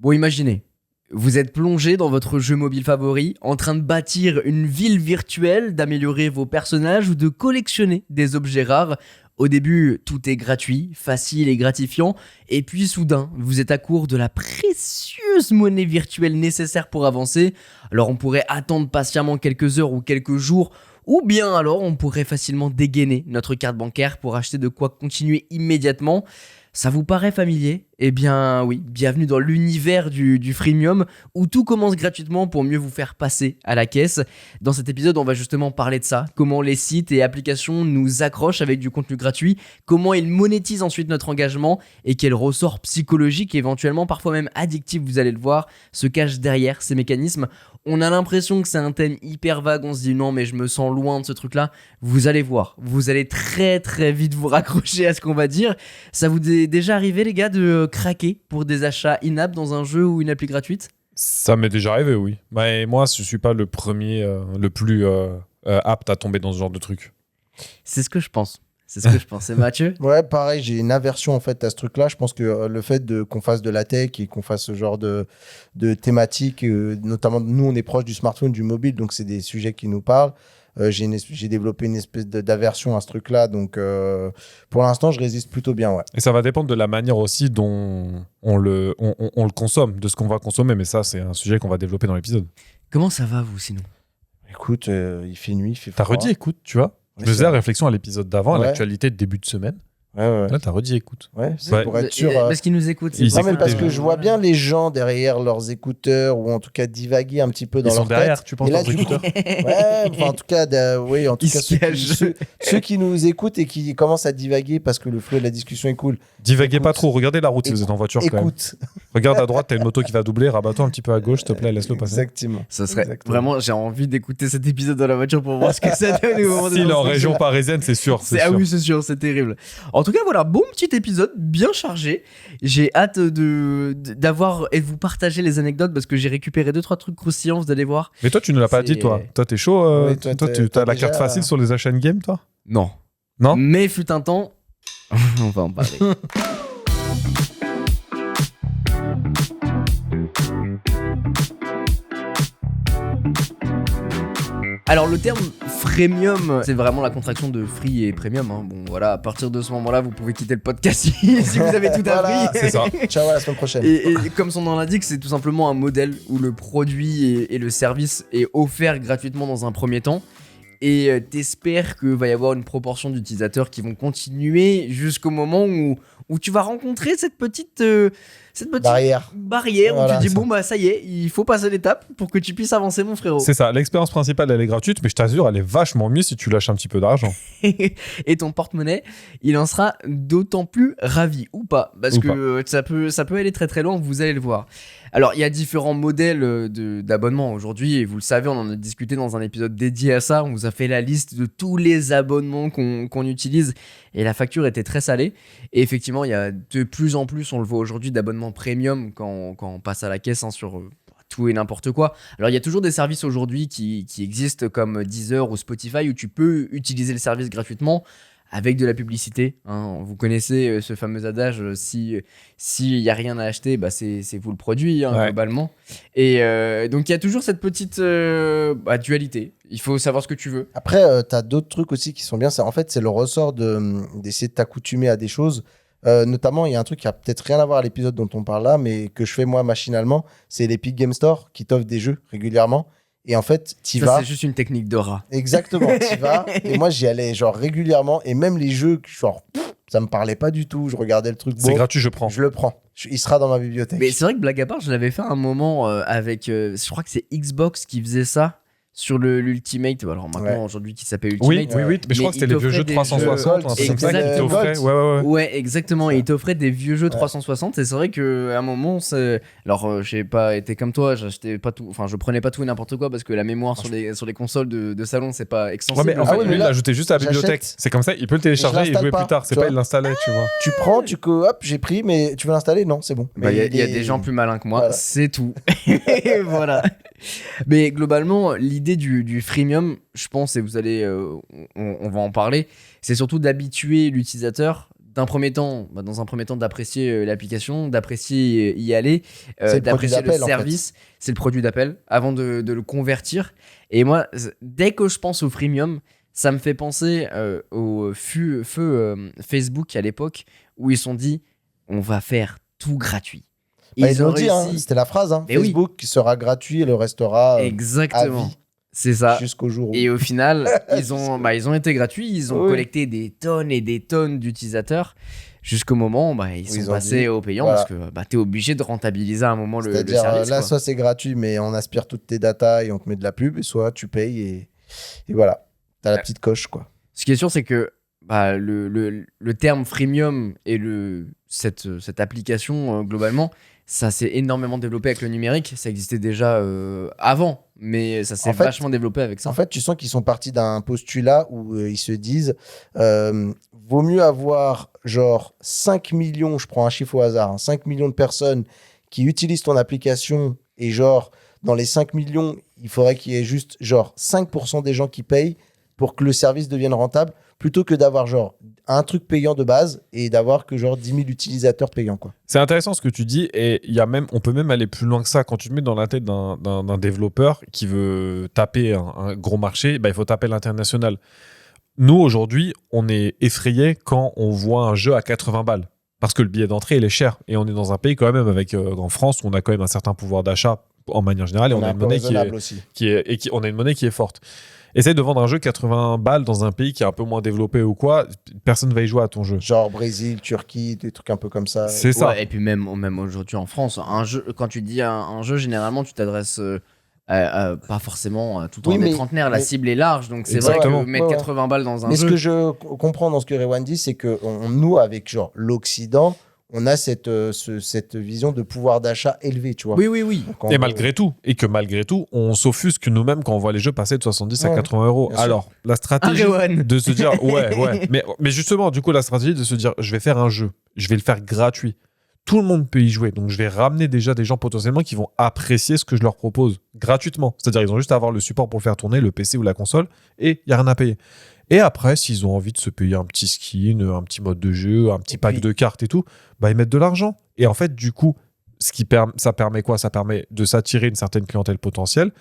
Bon, imaginez, vous êtes plongé dans votre jeu mobile favori, en train de bâtir une ville virtuelle, d'améliorer vos personnages ou de collectionner des objets rares. Au début, tout est gratuit, facile et gratifiant, et puis soudain, vous êtes à court de la précieuse monnaie virtuelle nécessaire pour avancer. Alors on pourrait attendre patiemment quelques heures ou quelques jours, ou bien alors on pourrait facilement dégainer notre carte bancaire pour acheter de quoi continuer immédiatement. Ça vous paraît familier ? Eh bien oui, bienvenue dans l'univers du freemium où tout commence gratuitement pour mieux vous faire passer à la caisse. Dans cet épisode, on va justement parler de ça, comment les sites et applications nous accrochent avec du contenu gratuit, comment ils monétisent ensuite notre engagement et quels ressorts psychologiques, éventuellement parfois même addictifs, vous allez le voir, se cachent derrière ces mécanismes. On a l'impression que c'est un thème hyper vague, on se dit non mais je me sens loin de ce truc-là. Vous allez voir, vous allez très très vite vous raccrocher à ce qu'on va dire. Ça vous est déjà arrivé les gars de craquer pour des achats in-app dans un jeu ou une appli gratuite ? Ça m'est déjà arrivé, oui. Mais moi, je suis pas le premier, le plus apte à tomber dans ce genre de truc. C'est ce que je pense. C'est ce que je pensais, Mathieu. Ouais, pareil, j'ai une aversion en fait à ce truc-là. Je pense que le fait qu'on fasse de la tech et qu'on fasse ce genre de thématique, notamment nous, on est proche du smartphone, du mobile, donc c'est des sujets qui nous parlent. J'ai développé une espèce d'aversion à ce truc-là, donc pour l'instant, je résiste plutôt bien, ouais. Et ça va dépendre de la manière aussi dont on le consomme, de ce qu'on va consommer, mais ça, c'est un sujet qu'on va développer dans l'épisode. Comment ça va, vous, sinon ? Écoute, il fait nuit, il fait froid. T'as redit écoute, tu vois. Je faisais la réflexion à l'épisode d'avant, à l'actualité de début de semaine. Ouais. Là, t'as redit écoute. Ouais, c'est pour être sûr. Parce qu'ils nous écoutent. Ils Non, mais écoutent parce déjà. que je vois bien les gens derrière leurs écouteurs ou en tout cas divaguer un petit peu dans Ils sont leur derrière, tête. tu penses, Et là, leurs du coup, écouteurs ouais, enfin, en tout cas, oui, en tout Ils cas, se cachent. ceux qui nous écoutent et qui commencent à divaguer parce que le flow de la discussion est cool. Divaguez pas Écoute. trop, regardez la route si vous êtes en voiture quand même. Écoute, Regarde à droite, t'as une moto qui va doubler, rabat-toi un petit peu à gauche, s'il te plaît, laisse-le passer. exactement. Ça serait Exactement. vraiment, j'ai envie d'écouter cet épisode dans la voiture pour voir ce que ça donne au moment des S'il est en instructions. région parisienne, c'est sûr. Ah sûr. oui, c'est sûr, c'est terrible. En tout cas, voilà, bon petit épisode, bien chargé. J'ai hâte d'avoir et de vous partager les anecdotes parce que j'ai récupéré 2-3 trucs croustillants, vous allez voir. Mais toi, tu ne l'as pas C'est- dit, toi. Toi, t'es chaud. Oui, toi, toi, t'as t'as la déjà- carte facile sur les achats in-game, toi Non. Non Mais fut un temps, on va en parler. Alors le terme freemium, c'est vraiment la contraction de free et premium. Hein. Bon voilà, à partir de ce moment-là, vous pouvez quitter le podcast si vous avez tout Voilà, appris. c'est ça. Ciao, à la semaine prochaine. Et comme son nom l'indique, c'est tout simplement un modèle où le produit et le service est offert gratuitement dans un premier temps. Et t'espères qu'il va y avoir une proportion d'utilisateurs qui vont continuer jusqu'au moment où tu vas rencontrer cette petite Barrière. barrière où Voilà, tu te dis ça. bon bah ça y est, il faut passer l'étape pour que tu puisses avancer mon frérot. C'est ça. L'expérience principale, elle est gratuite, mais je t'assure, elle est vachement mieux si tu lâches un petit peu d'argent. Et ton porte-monnaie, il en sera d'autant plus ravi ou pas parce Ou que ça peut aller très très loin, vous allez le voir. Alors il y a différents modèles d'abonnement aujourd'hui et vous le savez, on en a discuté dans un épisode dédié à ça, on vous a fait la liste de tous les abonnements qu'on utilise et la facture était très salée et effectivement il y a de plus en plus, on le voit aujourd'hui, d'abonnements premium quand on passe à la caisse hein, sur tout et n'importe quoi. Alors il y a toujours des services aujourd'hui qui existent comme Deezer ou Spotify où tu peux utiliser le service gratuitement avec de la publicité. Hein. Vous connaissez ce fameux adage, s'il n'y a rien à acheter, bah c'est vous le produit hein, Ouais. globalement. Et donc il y a toujours cette petite dualité. Il faut savoir ce que tu veux. Après, t'as d'autres trucs aussi qui sont bien. En fait, c'est le ressort d'essayer de t'accoutumer à des choses. Notamment, il y a un truc qui a peut-être rien à voir à l'épisode dont on parle là, mais que je fais moi machinalement, c'est l'Epic Game Store qui t'offre des jeux régulièrement. Et en fait, t'y Ça vas. c'est juste une technique de rat. Exactement, t'y vas. Et moi, j'y allais genre régulièrement. Et même les jeux, genre, ça me parlait pas du tout. Je regardais le truc C'est beau. gratuit, je prends. Je le prends. Il sera dans ma bibliothèque. Mais c'est vrai que blague à part, je l'avais fait un moment avec, je crois que c'est Xbox qui faisait ça sur l'Ultimate. Alors maintenant, Ouais. aujourd'hui, qui s'appelle Oui, Ultimate. oui, mais je crois que c'était il les vieux t'offrait jeux des 360 ou un jeux truc comme ça qui Exactement. t'offraient. Ouais. Ouais, exactement. Et il t'offrait des vieux jeux 360. Et c'est vrai qu'à un moment, alors j'ai pas été comme toi, j'achetais pas tout, enfin je prenais pas tout et n'importe quoi parce que la mémoire sur les consoles de salon, c'est pas Ouais, extensible. mais en fait, oui, mais lui, il là, l'a ajouté juste à la j'achète. bibliothèque. C'est comme ça, il peut le télécharger et l'installe jouer pas, plus tard. C'est tu pas vois. il l'installait, tu vois. Tu prends, hop, j'ai pris, mais tu veux l'installer? Non, c'est bon. Bah, Mais il y a des gens plus malins que moi, Voilà. c'est tout. Voilà. Mais globalement, l'idée du freemium, je pense, et vous allez, on va en parler, c'est surtout d'habituer l'utilisateur dans un premier temps, d'apprécier l'application, d'apprécier y aller, C'est le produit d'apprécier le d'appel, en fait. service. C'est le produit d'appel avant de le convertir. Et moi, dès que je pense au freemium, ça me fait penser au feu Facebook à l'époque où ils se sont dit on va faire tout gratuit. Bah, ils ont l'ont dit, hein, réussi. c'était la phrase. Hein, Mais oui. Facebook sera gratuit et le restera à Exactement. vie, C'est ça. jusqu'au jour où. Et au final, ils ont été gratuits, ils ont Oui. collecté des tonnes et des tonnes d'utilisateurs jusqu'au moment où ils sont ont passés dit, au payant voilà. parce que t'es obligé de rentabiliser à un moment le C'est-à-dire, service. là, quoi. soit c'est gratuit, mais on aspire toutes tes datas et on te met de la pub, soit tu payes et voilà. T'as la petite coche, quoi. Ce qui est sûr, c'est que le terme freemium et cette application, globalement, ça s'est énormément développé avec le numérique. Ça existait déjà avant, mais ça s'est En fait- vachement développé avec ça. En fait, tu sens qu'ils sont partis d'un postulat où ils se disent vaut mieux avoir genre 5 millions, je prends un chiffre au hasard, hein, 5 millions de personnes qui utilisent ton application et genre dans les 5 millions, il faudrait qu'il y ait juste genre 5% des gens qui payent pour que le service devienne rentable plutôt que d'avoir genre un truc payant de base et d'avoir que genre 10 000 utilisateurs payants, quoi. C'est intéressant ce que tu dis et on peut même aller plus loin que ça. Quand tu te mets dans la tête d'un développeur qui veut taper un gros marché, il faut taper l'international. Nous, aujourd'hui, on est effrayés quand on voit un jeu à 80 balles. Parce que le billet d'entrée, il est cher. Et on est dans un pays quand même avec, en France, où on a quand même un certain pouvoir d'achat en manière générale et on a un une peu monnaie raisonnable aussi. on a une monnaie qui est forte. Essaye de vendre un jeu 80 balles dans un pays qui est un peu moins développé ou quoi, personne ne va y jouer à ton jeu. Genre Brésil, Turquie, des trucs un peu comme ça. C'est ça. Ouais, et puis même aujourd'hui en France, un jeu, quand tu dis un jeu, généralement, tu t'adresses pas forcément à tout Oui, en des mais- trentenaires. La mais- cible est large, donc c'est vrai Exactement. que mettre Ouais, ouais. 80 balles dans un Mais ce jeu. que je comprends dans ce que Rewan dit, c'est que nous, avec genre l'Occident, on a cette vision de pouvoir d'achat élevé, tu vois. Oui, oui, oui. Donc, en Et gros, malgré tout, on s'offusque nous-mêmes quand on voit les jeux passer de 70 à Ouais, 80 euros. bien sûr. Alors, la stratégie Rewan. de se dire, ouais. Mais justement, du coup, la stratégie de se dire, je vais faire un jeu, je vais le faire gratuit. Tout le monde peut y jouer. Donc, je vais ramener déjà des gens potentiellement qui vont apprécier ce que je leur propose gratuitement. C'est-à-dire, ils ont juste à avoir le support pour le faire tourner, le PC ou la console, et il n'y a rien à payer. Et après, s'ils ont envie de se payer un petit skin, un petit mode de jeu, un petit Et pack puis- de cartes et tout, ils mettent de l'argent. Et en fait, du coup, ça permet quoi? Ça permet de s'attirer une certaine clientèle potentielle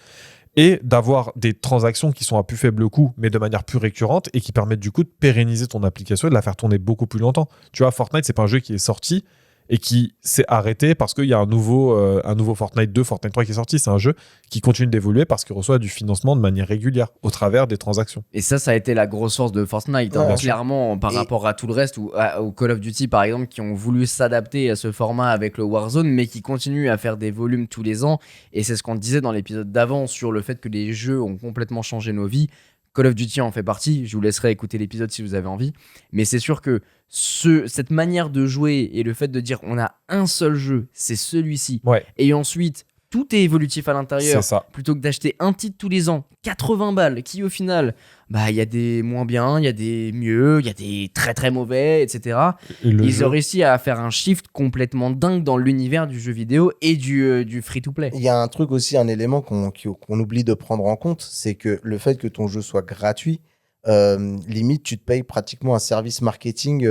et d'avoir des transactions qui sont à plus faible coût, mais de manière plus récurrente et qui permettent du coup de pérenniser ton application et de la faire tourner beaucoup plus longtemps. Tu vois, Fortnite, c'est pas un jeu qui est sorti et qui s'est arrêté parce qu'il y a un nouveau Fortnite 2, Fortnite 3 qui est sorti. C'est un jeu qui continue d'évoluer parce qu'il reçoit du financement de manière régulière au travers des transactions. Et ça a été la grosse force de Fortnite, hein, Ouais. clairement, par Et- rapport à tout le reste, ou au Call of Duty par exemple, qui ont voulu s'adapter à ce format avec le Warzone, mais qui continuent à faire des volumes tous les ans. Et c'est ce qu'on disait dans l'épisode d'avant sur le fait que les jeux ont complètement changé nos vies. Call of Duty en fait partie, je vous laisserai écouter l'épisode si vous avez envie. Mais c'est sûr que cette manière de jouer et le fait de dire on a un seul jeu, c'est celui-ci, Ouais, et ensuite tout est évolutif à l'intérieur, c'est ça. plutôt que d'acheter un titre tous les ans, 80 balles, qui au final, il y a des moins bien, il y a des mieux, il y a des très très mauvais, etc. Et le Ils jeu- ont réussi à faire un shift complètement dingue dans l'univers du jeu vidéo et du free-to-play. Il y a un truc aussi, un élément qu'on oublie de prendre en compte, c'est que le fait que ton jeu soit gratuit, limite, tu te payes pratiquement un service marketing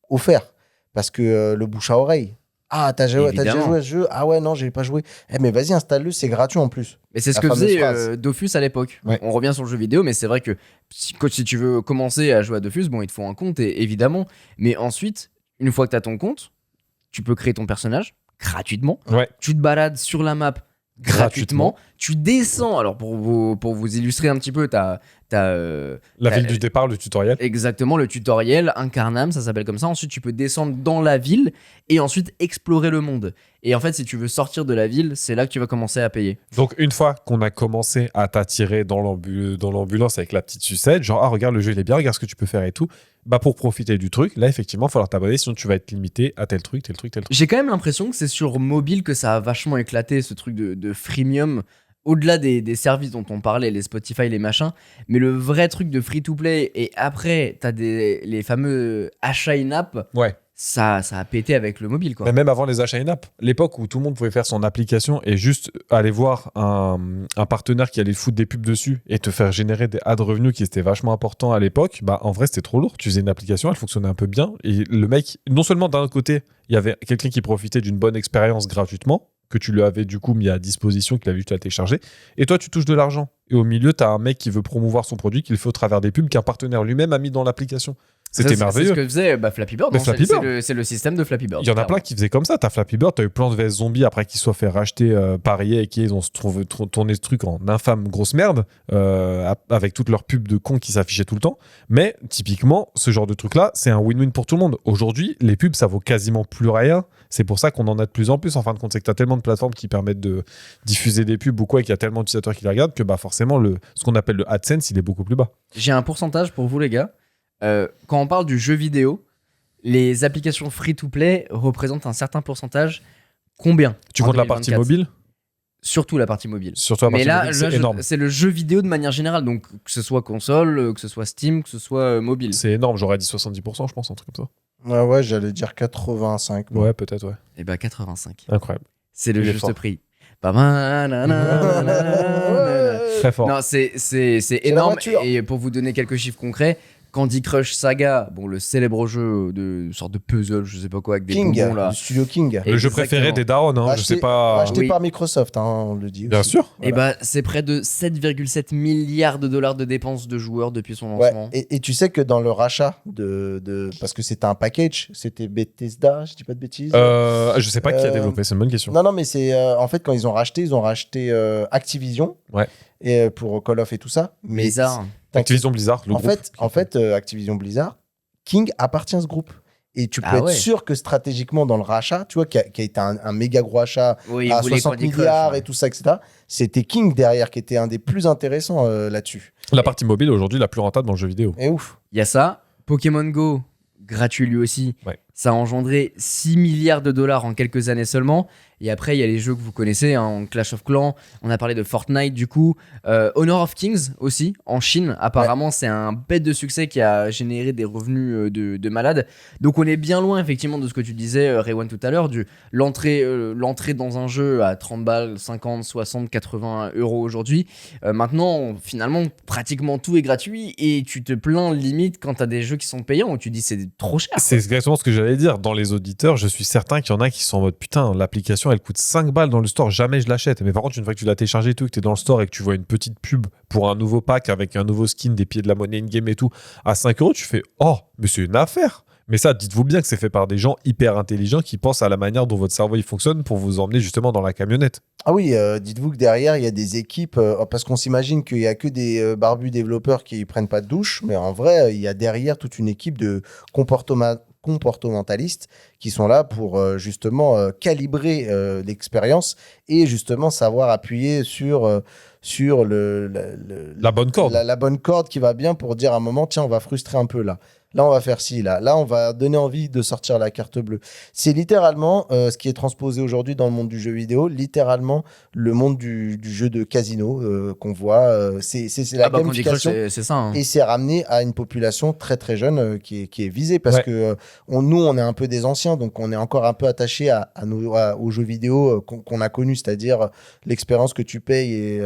offert. Parce que le bouche à oreille. Ah, t'as déjà Évidemment. joué à ce jeu? Ah ouais, non, j'ai pas joué. Mais vas-y, installe-le, c'est gratuit en plus. Mais c'est ce La que fameuse faisait phrase. Dofus à l'époque. Ouais. On revient sur le jeu vidéo, mais c'est vrai que si tu veux commencer à jouer à Dofus, il te faut un compte, évidemment. Mais ensuite, une fois que tu as ton compte, tu peux créer ton personnage gratuitement. Ouais. Tu te balades sur la map gratuitement. Tu descends. Alors, pour vous illustrer un petit peu, t'as La ville du départ, le tutoriel. exactement le tutoriel, Incarnam, ça s'appelle comme ça. Ensuite, tu peux descendre dans la ville et ensuite explorer le monde. Et en fait, si tu veux sortir de la ville, c'est là que tu vas commencer à payer. Donc, une fois qu'on a commencé à t'attirer dans l'ambulance avec la petite sucette, genre, ah, regarde, le jeu, il est bien, regarde ce que tu peux faire et tout, pour profiter du truc, là, effectivement, il va falloir t'abonner, sinon tu vas être limité à tel truc, tel truc, tel truc. J'ai quand même l'impression que c'est sur mobile que ça a vachement éclaté, ce truc de freemium, au-delà des services dont on parlait, les Spotify, les machins, mais le vrai truc de free-to-play, et après, t'as les fameux achats in-app, Ouais. ça a pété avec le mobile, quoi. Mais même avant les achats in-app, l'époque où tout le monde pouvait faire son application et juste aller voir un partenaire qui allait foutre des pubs dessus et te faire générer des ad revenus qui étaient vachement importants à l'époque, bah en vrai c'était trop lourd. Tu faisais une application, elle fonctionnait un peu bien et le mec, non seulement d'un autre côté, il y avait quelqu'un qui profitait d'une bonne expérience gratuitement, que tu lui avais du coup mis à disposition, qu'il avait juste à télécharger, et toi tu touches de l'argent. Et au milieu, tu as un mec qui veut promouvoir son produit, qu'il fait au travers des pubs qu'un partenaire lui-même a mis dans l'application. C'était merveilleux. C'est ce que faisait Flappy Bird. Mais hein, Flappy Bird. C'est le système de Flappy Bird. Il y en a plein qui faisaient comme ça. T'as Flappy Bird, t'as eu Plants vs Zombies après qu'ils soient fait racheter par EA et qu'ils ont tourné ce truc en infâme grosse merde avec toutes leurs pubs de cons qui s'affichaient tout le temps. Mais typiquement, ce genre de truc-là, c'est un win-win pour tout le monde. Aujourd'hui, les pubs, ça vaut quasiment plus rien. C'est pour ça qu'on en a de plus en plus. En fin de compte, c'est que t'as tellement de plateformes qui permettent de diffuser des pubs ou quoi et qu'il y a tellement d'utilisateurs qui les regardent que bah forcément, ce qu'on appelle le AdSense, il est beaucoup plus bas. J'ai un pourcentage pour vous, les gars. Quand on parle du jeu vidéo, les applications free-to-play représentent un certain pourcentage. Combien? Tu comptes la partie mobile? Surtout la partie mobile. Surtout la partie mobile, c'est énorme. C'est le jeu vidéo de manière générale, donc que ce soit console, que ce soit Steam, que ce soit mobile. C'est énorme, j'aurais dit 70%, je pense, un truc comme ça. Ouais, j'allais dire 85. Ouais, peut-être, ouais. Et bah 85. Incroyable. C'est le juste prix. Pas Très fort. Non, c'est énorme. Et pour vous donner quelques chiffres concrets, Candy Crush Saga, bon, le célèbre jeu de sorte de puzzle, je sais pas quoi, avec des bonbons là. Le studio King. Le jeu préféré des darons, hein, je sais pas. Acheté par Microsoft, hein, on le dit. Bien aussi. sûr. Et bah, c'est près de 7,7 milliards de dollars de dépenses de joueurs depuis son lancement. Ouais, et tu sais que dans le rachat parce que c'était un package, c'était Bethesda, je dis pas de bêtises. Je sais pas qui a développé, c'est une bonne question. Non, mais c'est en fait quand ils ont racheté Activision. Ouais. Et pour Call of et tout ça. Mais Blizzard. Activision Blizzard, le groupe. En fait, Activision Blizzard, King appartient à ce groupe. Et tu peux être sûr que stratégiquement, dans le rachat, tu vois, qui a été un méga gros rachat à 60 milliards et tout ça, etc., c'était King derrière qui était un des plus intéressants là-dessus. La partie mobile, aujourd'hui, la plus rentable dans le jeu vidéo. Et ouf. Il y a ça. Pokémon Go, gratuit lui aussi. Ouais. Ça a engendré 6 milliards de dollars en quelques années seulement. Et après, il y a les jeux que vous connaissez, hein, Clash of Clans, on a parlé de Fortnite du coup, Honor of Kings aussi, en Chine. Apparemment, c'est un bête de succès qui a généré des revenus de malade. Donc on est bien loin effectivement de ce que tu disais, Rewan, tout à l'heure, l'entrée dans un jeu à 30 balles, 50, 60, 80 euros aujourd'hui. Maintenant, finalement, pratiquement tout est gratuit et tu te plains limite quand t'as des jeux qui sont payants où tu dis c'est trop cher. C'est exactement ce que j'allais dire. Dans les auditeurs, je suis certain qu'il y en a qui sont en mode putain, l'application elle coûte 5 balles dans le store, jamais je l'achète. Mais par contre, une fois que tu l'as téléchargé et tout, que tu es dans le store et que tu vois une petite pub pour un nouveau pack avec un nouveau skin, des pieds de la monnaie in-game et tout, à 5 euros, tu fais oh, mais c'est une affaire. Mais ça, dites-vous bien que c'est fait par des gens hyper intelligents qui pensent à la manière dont votre cerveau il fonctionne pour vous emmener justement dans la camionnette. Ah oui, dites-vous que derrière, il y a des équipes, parce qu'on s'imagine qu'il n'y a que des barbus développeurs qui ne prennent pas de douche, mais en vrai, il y a derrière toute une équipe de comportementalistes qui sont là pour justement calibrer l'expérience et justement savoir appuyer sur la bonne corde. La bonne corde qui va bien pour dire à un moment, tiens, on va frustrer un peu là. Là, on va faire ci, là, on va donner envie de sortir la carte bleue. C'est littéralement ce qui est transposé aujourd'hui dans le monde du jeu vidéo, littéralement le monde du jeu de casino qu'on voit. C'est la gamification. C'est ça. Hein. Et c'est ramené à une population très très jeune qui est visée parce que nous, on est un peu des anciens, donc on est encore un peu attaché aux jeux vidéo qu'on a connus, c'est-à-dire l'expérience que tu payes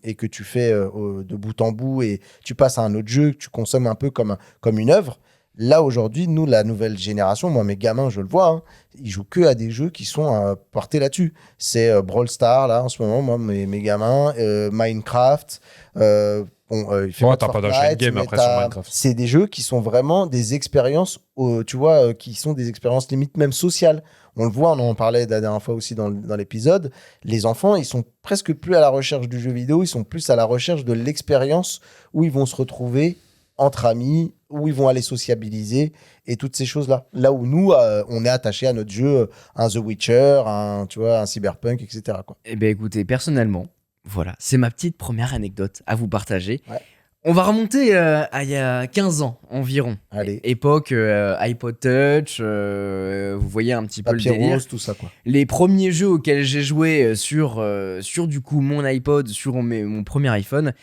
et que tu fais de bout en bout et tu passes à un autre jeu que tu consommes un peu comme une œuvre. Là, aujourd'hui, nous, la nouvelle génération, moi, mes gamins, je le vois, hein, ils jouent que à des jeux qui sont portés là-dessus. C'est Brawl Stars, là, en ce moment, moi, mes gamins, Minecraft. T'as pas d'enchaîne game après sur Minecraft. C'est des jeux qui sont vraiment des expériences, tu vois, qui sont des expériences limite même sociales. On le voit, on en parlait la dernière fois aussi dans l'épisode. Les enfants, ils sont presque plus à la recherche du jeu vidéo, ils sont plus à la recherche de l'expérience où ils vont se retrouver entre amis, où ils vont aller sociabiliser et toutes ces choses-là. Là où nous, on est attaché à notre jeu, un The Witcher, un Cyberpunk, etc. Quoi. Eh bien, écoutez, personnellement, voilà, c'est ma petite première anecdote à vous partager. Ouais. On va remonter à il y a 15 ans environ. Allez. Époque iPod Touch, vous voyez un petit peu Papier le délire. rose, tout ça, quoi. Les premiers jeux auxquels j'ai joué sur du coup mon iPod, sur mon premier iPhone.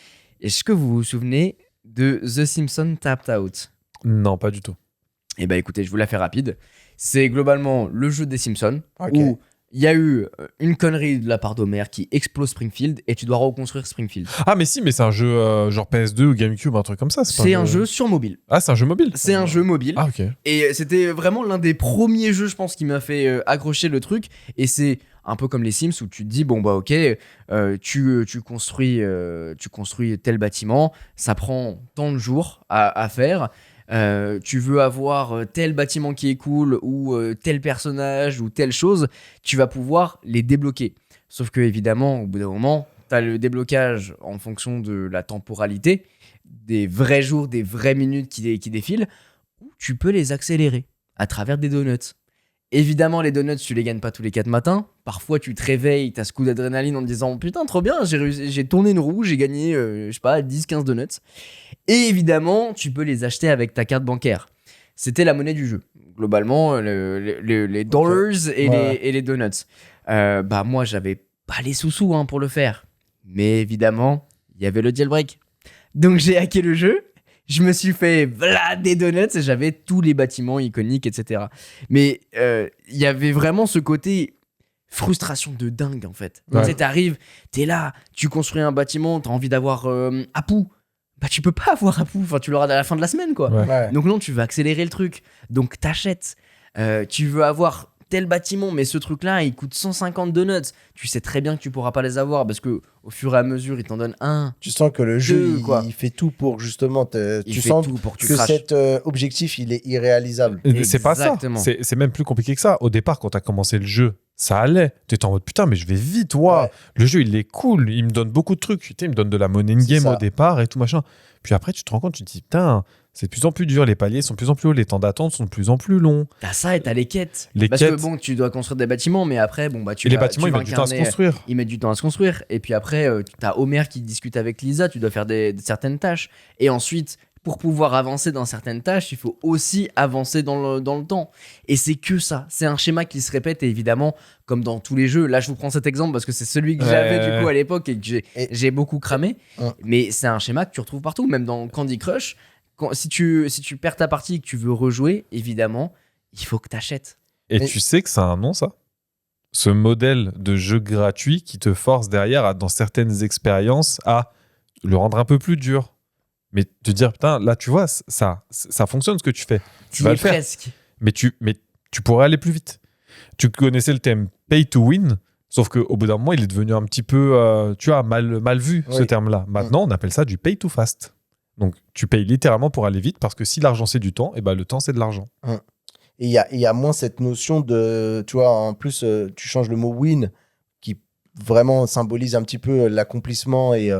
Est-ce que vous vous souvenez de The Simpsons Tapped Out? Non, pas du tout. Eh ben écoutez, je vous la fais rapide. C'est globalement le jeu des Simpsons, Ok. où il y a eu une connerie de la part d'Homer qui explose Springfield et tu dois reconstruire Springfield. Ah, mais si, mais c'est un jeu genre PS2 ou GameCube, un truc comme ça. pas C'est un jeu sur mobile. Ah, c'est un jeu mobile. C'est un jeu mobile. Ah, ok. Et c'était vraiment l'un des premiers jeux, je pense, qui m'a fait accrocher le truc. Et c'est un peu comme les Sims où tu te dis, bon, bah, ok, tu construis tel bâtiment, ça prend tant de jours à faire. Tu veux avoir tel bâtiment qui est cool ou tel personnage ou telle chose, tu vas pouvoir les débloquer. Sauf que, évidemment, au bout d'un moment, tu as le déblocage en fonction de la temporalité, des vrais jours, des vraies minutes qui défilent, ou tu peux les accélérer à travers des donuts. Évidemment, les donuts, tu les gagnes pas tous les 4 matins. Parfois, tu te réveilles, t'as ce coup d'adrénaline en te disant « Putain, trop bien, j'ai tourné une roue, j'ai gagné, je sais pas, 10-15 donuts. » Et évidemment, tu peux les acheter avec ta carte bancaire. C'était la monnaie du jeu. Globalement, les dollars et les donuts. Bah moi, j'avais pas les sous-sous pour le faire. Mais évidemment, il y avait le jailbreak. Donc j'ai hacké le jeu. Je me suis fait des donuts et j'avais tous les bâtiments iconiques, etc. Mais il y avait vraiment ce côté frustration de dingue, en fait. Ouais. Tu sais, t'arrives, t'es là, tu construis un bâtiment, t'as envie d'avoir Apu. Bah tu peux pas avoir Apu, enfin tu l'auras à la fin de la semaine, quoi. Ouais. Ouais. Donc non, tu veux accélérer le truc. Donc t'achètes. Tu veux avoir tel bâtiment, mais ce truc-là, il coûte 150 donuts. Tu sais très bien que tu pourras pas les avoir parce que au fur et à mesure, il t'en donne un. Tu sens que le jeu, quoi. il fait tout pour justement. Il Tu fait sens tout pour que tu que craches. cet objectif, il est irréalisable. Et c'est pas ça. Exactement. C'est même plus compliqué que ça. Au départ, quand t'as commencé le jeu, ça allait. T'étais en mode putain, mais je vais vite, Ouais. Le jeu, il est cool. Il me donne beaucoup de trucs. Tu sais, il me donne de la monnaie C'est in-game ça. au départ et tout machin. Puis après, tu te rends compte, tu te dis putain, c'est de plus en plus dur. Les paliers sont de plus en plus hauts. Les temps d'attente sont de plus en plus longs. T'as ça et t'as les quêtes. Les Parce quêtes. que bon, tu dois construire des bâtiments, mais après, bon, bah, Et les bâtiments, ils mettent du temps à se construire. Ils mettent du temps à se construire. Et puis après, t'as Homer qui discute avec Lisa, tu dois faire certaines tâches. Et ensuite, pour pouvoir avancer dans certaines tâches, il faut aussi avancer dans le temps. Et c'est que ça. C'est un schéma qui se répète. Et évidemment, comme dans tous les jeux, là, je vous prends cet exemple parce que c'est celui que j'avais du coup à l'époque et que j'ai beaucoup cramé. Mais c'est un schéma que tu retrouves partout, même dans Candy Crush. Si tu perds ta partie et que tu veux rejouer, évidemment, il faut que t'achètes. Et Mais- tu sais que ça a un nom, ça? Ce modèle de jeu gratuit qui te force derrière, dans certaines expériences, à le rendre un peu plus dur. Mais te dire, putain, là, tu vois, ça fonctionne ce que tu fais. Tu vas le faire. Presque. Mais tu pourrais aller plus vite. Tu connaissais le thème pay to win, sauf qu'au bout d'un moment, il est devenu un petit peu, tu vois, mal vu, ce Oui. terme-là. Maintenant, on appelle ça du pay to fast. Donc, tu payes littéralement pour aller vite, parce que si l'argent, c'est du temps, et ben le temps, c'est de l'argent. Et il y a moins cette notion de. Tu vois, en plus, tu changes le mot win, qui vraiment symbolise un petit peu l'accomplissement et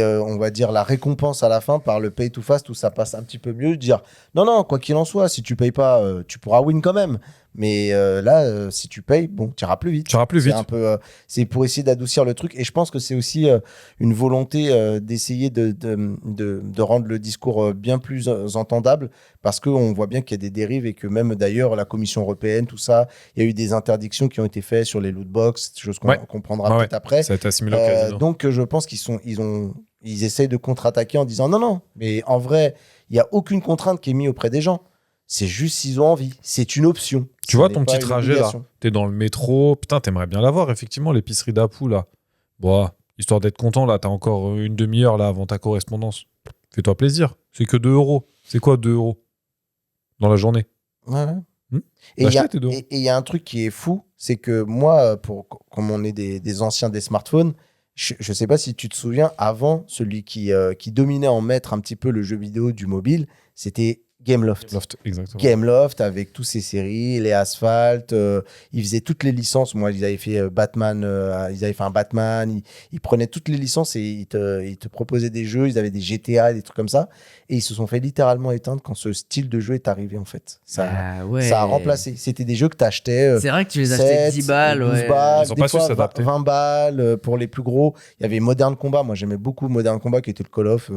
on va dire la récompense à la fin par le pay to fast où ça passe un petit peu mieux. De dire non, quoi qu'il en soit, si tu payes pas, tu pourras win quand même. Mais là, si tu payes, bon, tu iras plus vite. Tu iras plus C'est vite. un peu, c'est pour essayer d'adoucir le truc. Et je pense que c'est aussi une volonté d'essayer de rendre le discours bien plus entendable parce qu'on voit bien qu'il y a des dérives et que même d'ailleurs la Commission européenne, tout ça, il y a eu des interdictions qui ont été faites sur les loot box, chose qu'on Ouais. comprendra Ouais, peut-être après. Ça a été assimilé au casino. Donc je pense ils essayent de contre-attaquer en disant non, mais en vrai, il n'y a aucune contrainte qui est mise auprès des gens. C'est juste s'ils ont envie. C'est une option. Tu Ce vois n'est ton pas petit une trajet là, obligation. t'es dans le métro, putain, t'aimerais bien l'avoir, effectivement, l'épicerie d'Apu là. Bon, histoire d'être content là, t'as encore une demi-heure là avant ta correspondance. Fais-toi plaisir, c'est que 2 euros. C'est quoi 2 euros dans la journée? Ouais. Hmm. Et il y a- D'achetez tes dons. et il y a un truc qui est fou, c'est que moi, comme on est des anciens des smartphones, je ne sais pas si tu te souviens, avant, celui qui dominait en maître un petit peu le jeu vidéo du mobile, c'était Gameloft. Loft, exactement. Gameloft avec toutes ses séries, les Asphalt, ils faisaient toutes les licences. Moi, ils avaient fait Batman, ils avaient fait un Batman. Ils prenaient toutes les licences et ils te proposaient des jeux. Ils avaient des GTA, des trucs comme ça. Et ils se sont fait littéralement éteindre quand ce style de jeu est arrivé, en fait. Ça a remplacé. C'était des jeux que tu achetais. C'est vrai que tu les achetais 10 balles. 12 Ouais. balles, Ils ont des pas su fois s'adapter. 20 balles pour les plus gros. Il y avait Modern Combat. Moi, j'aimais beaucoup Modern Combat qui était le Call of.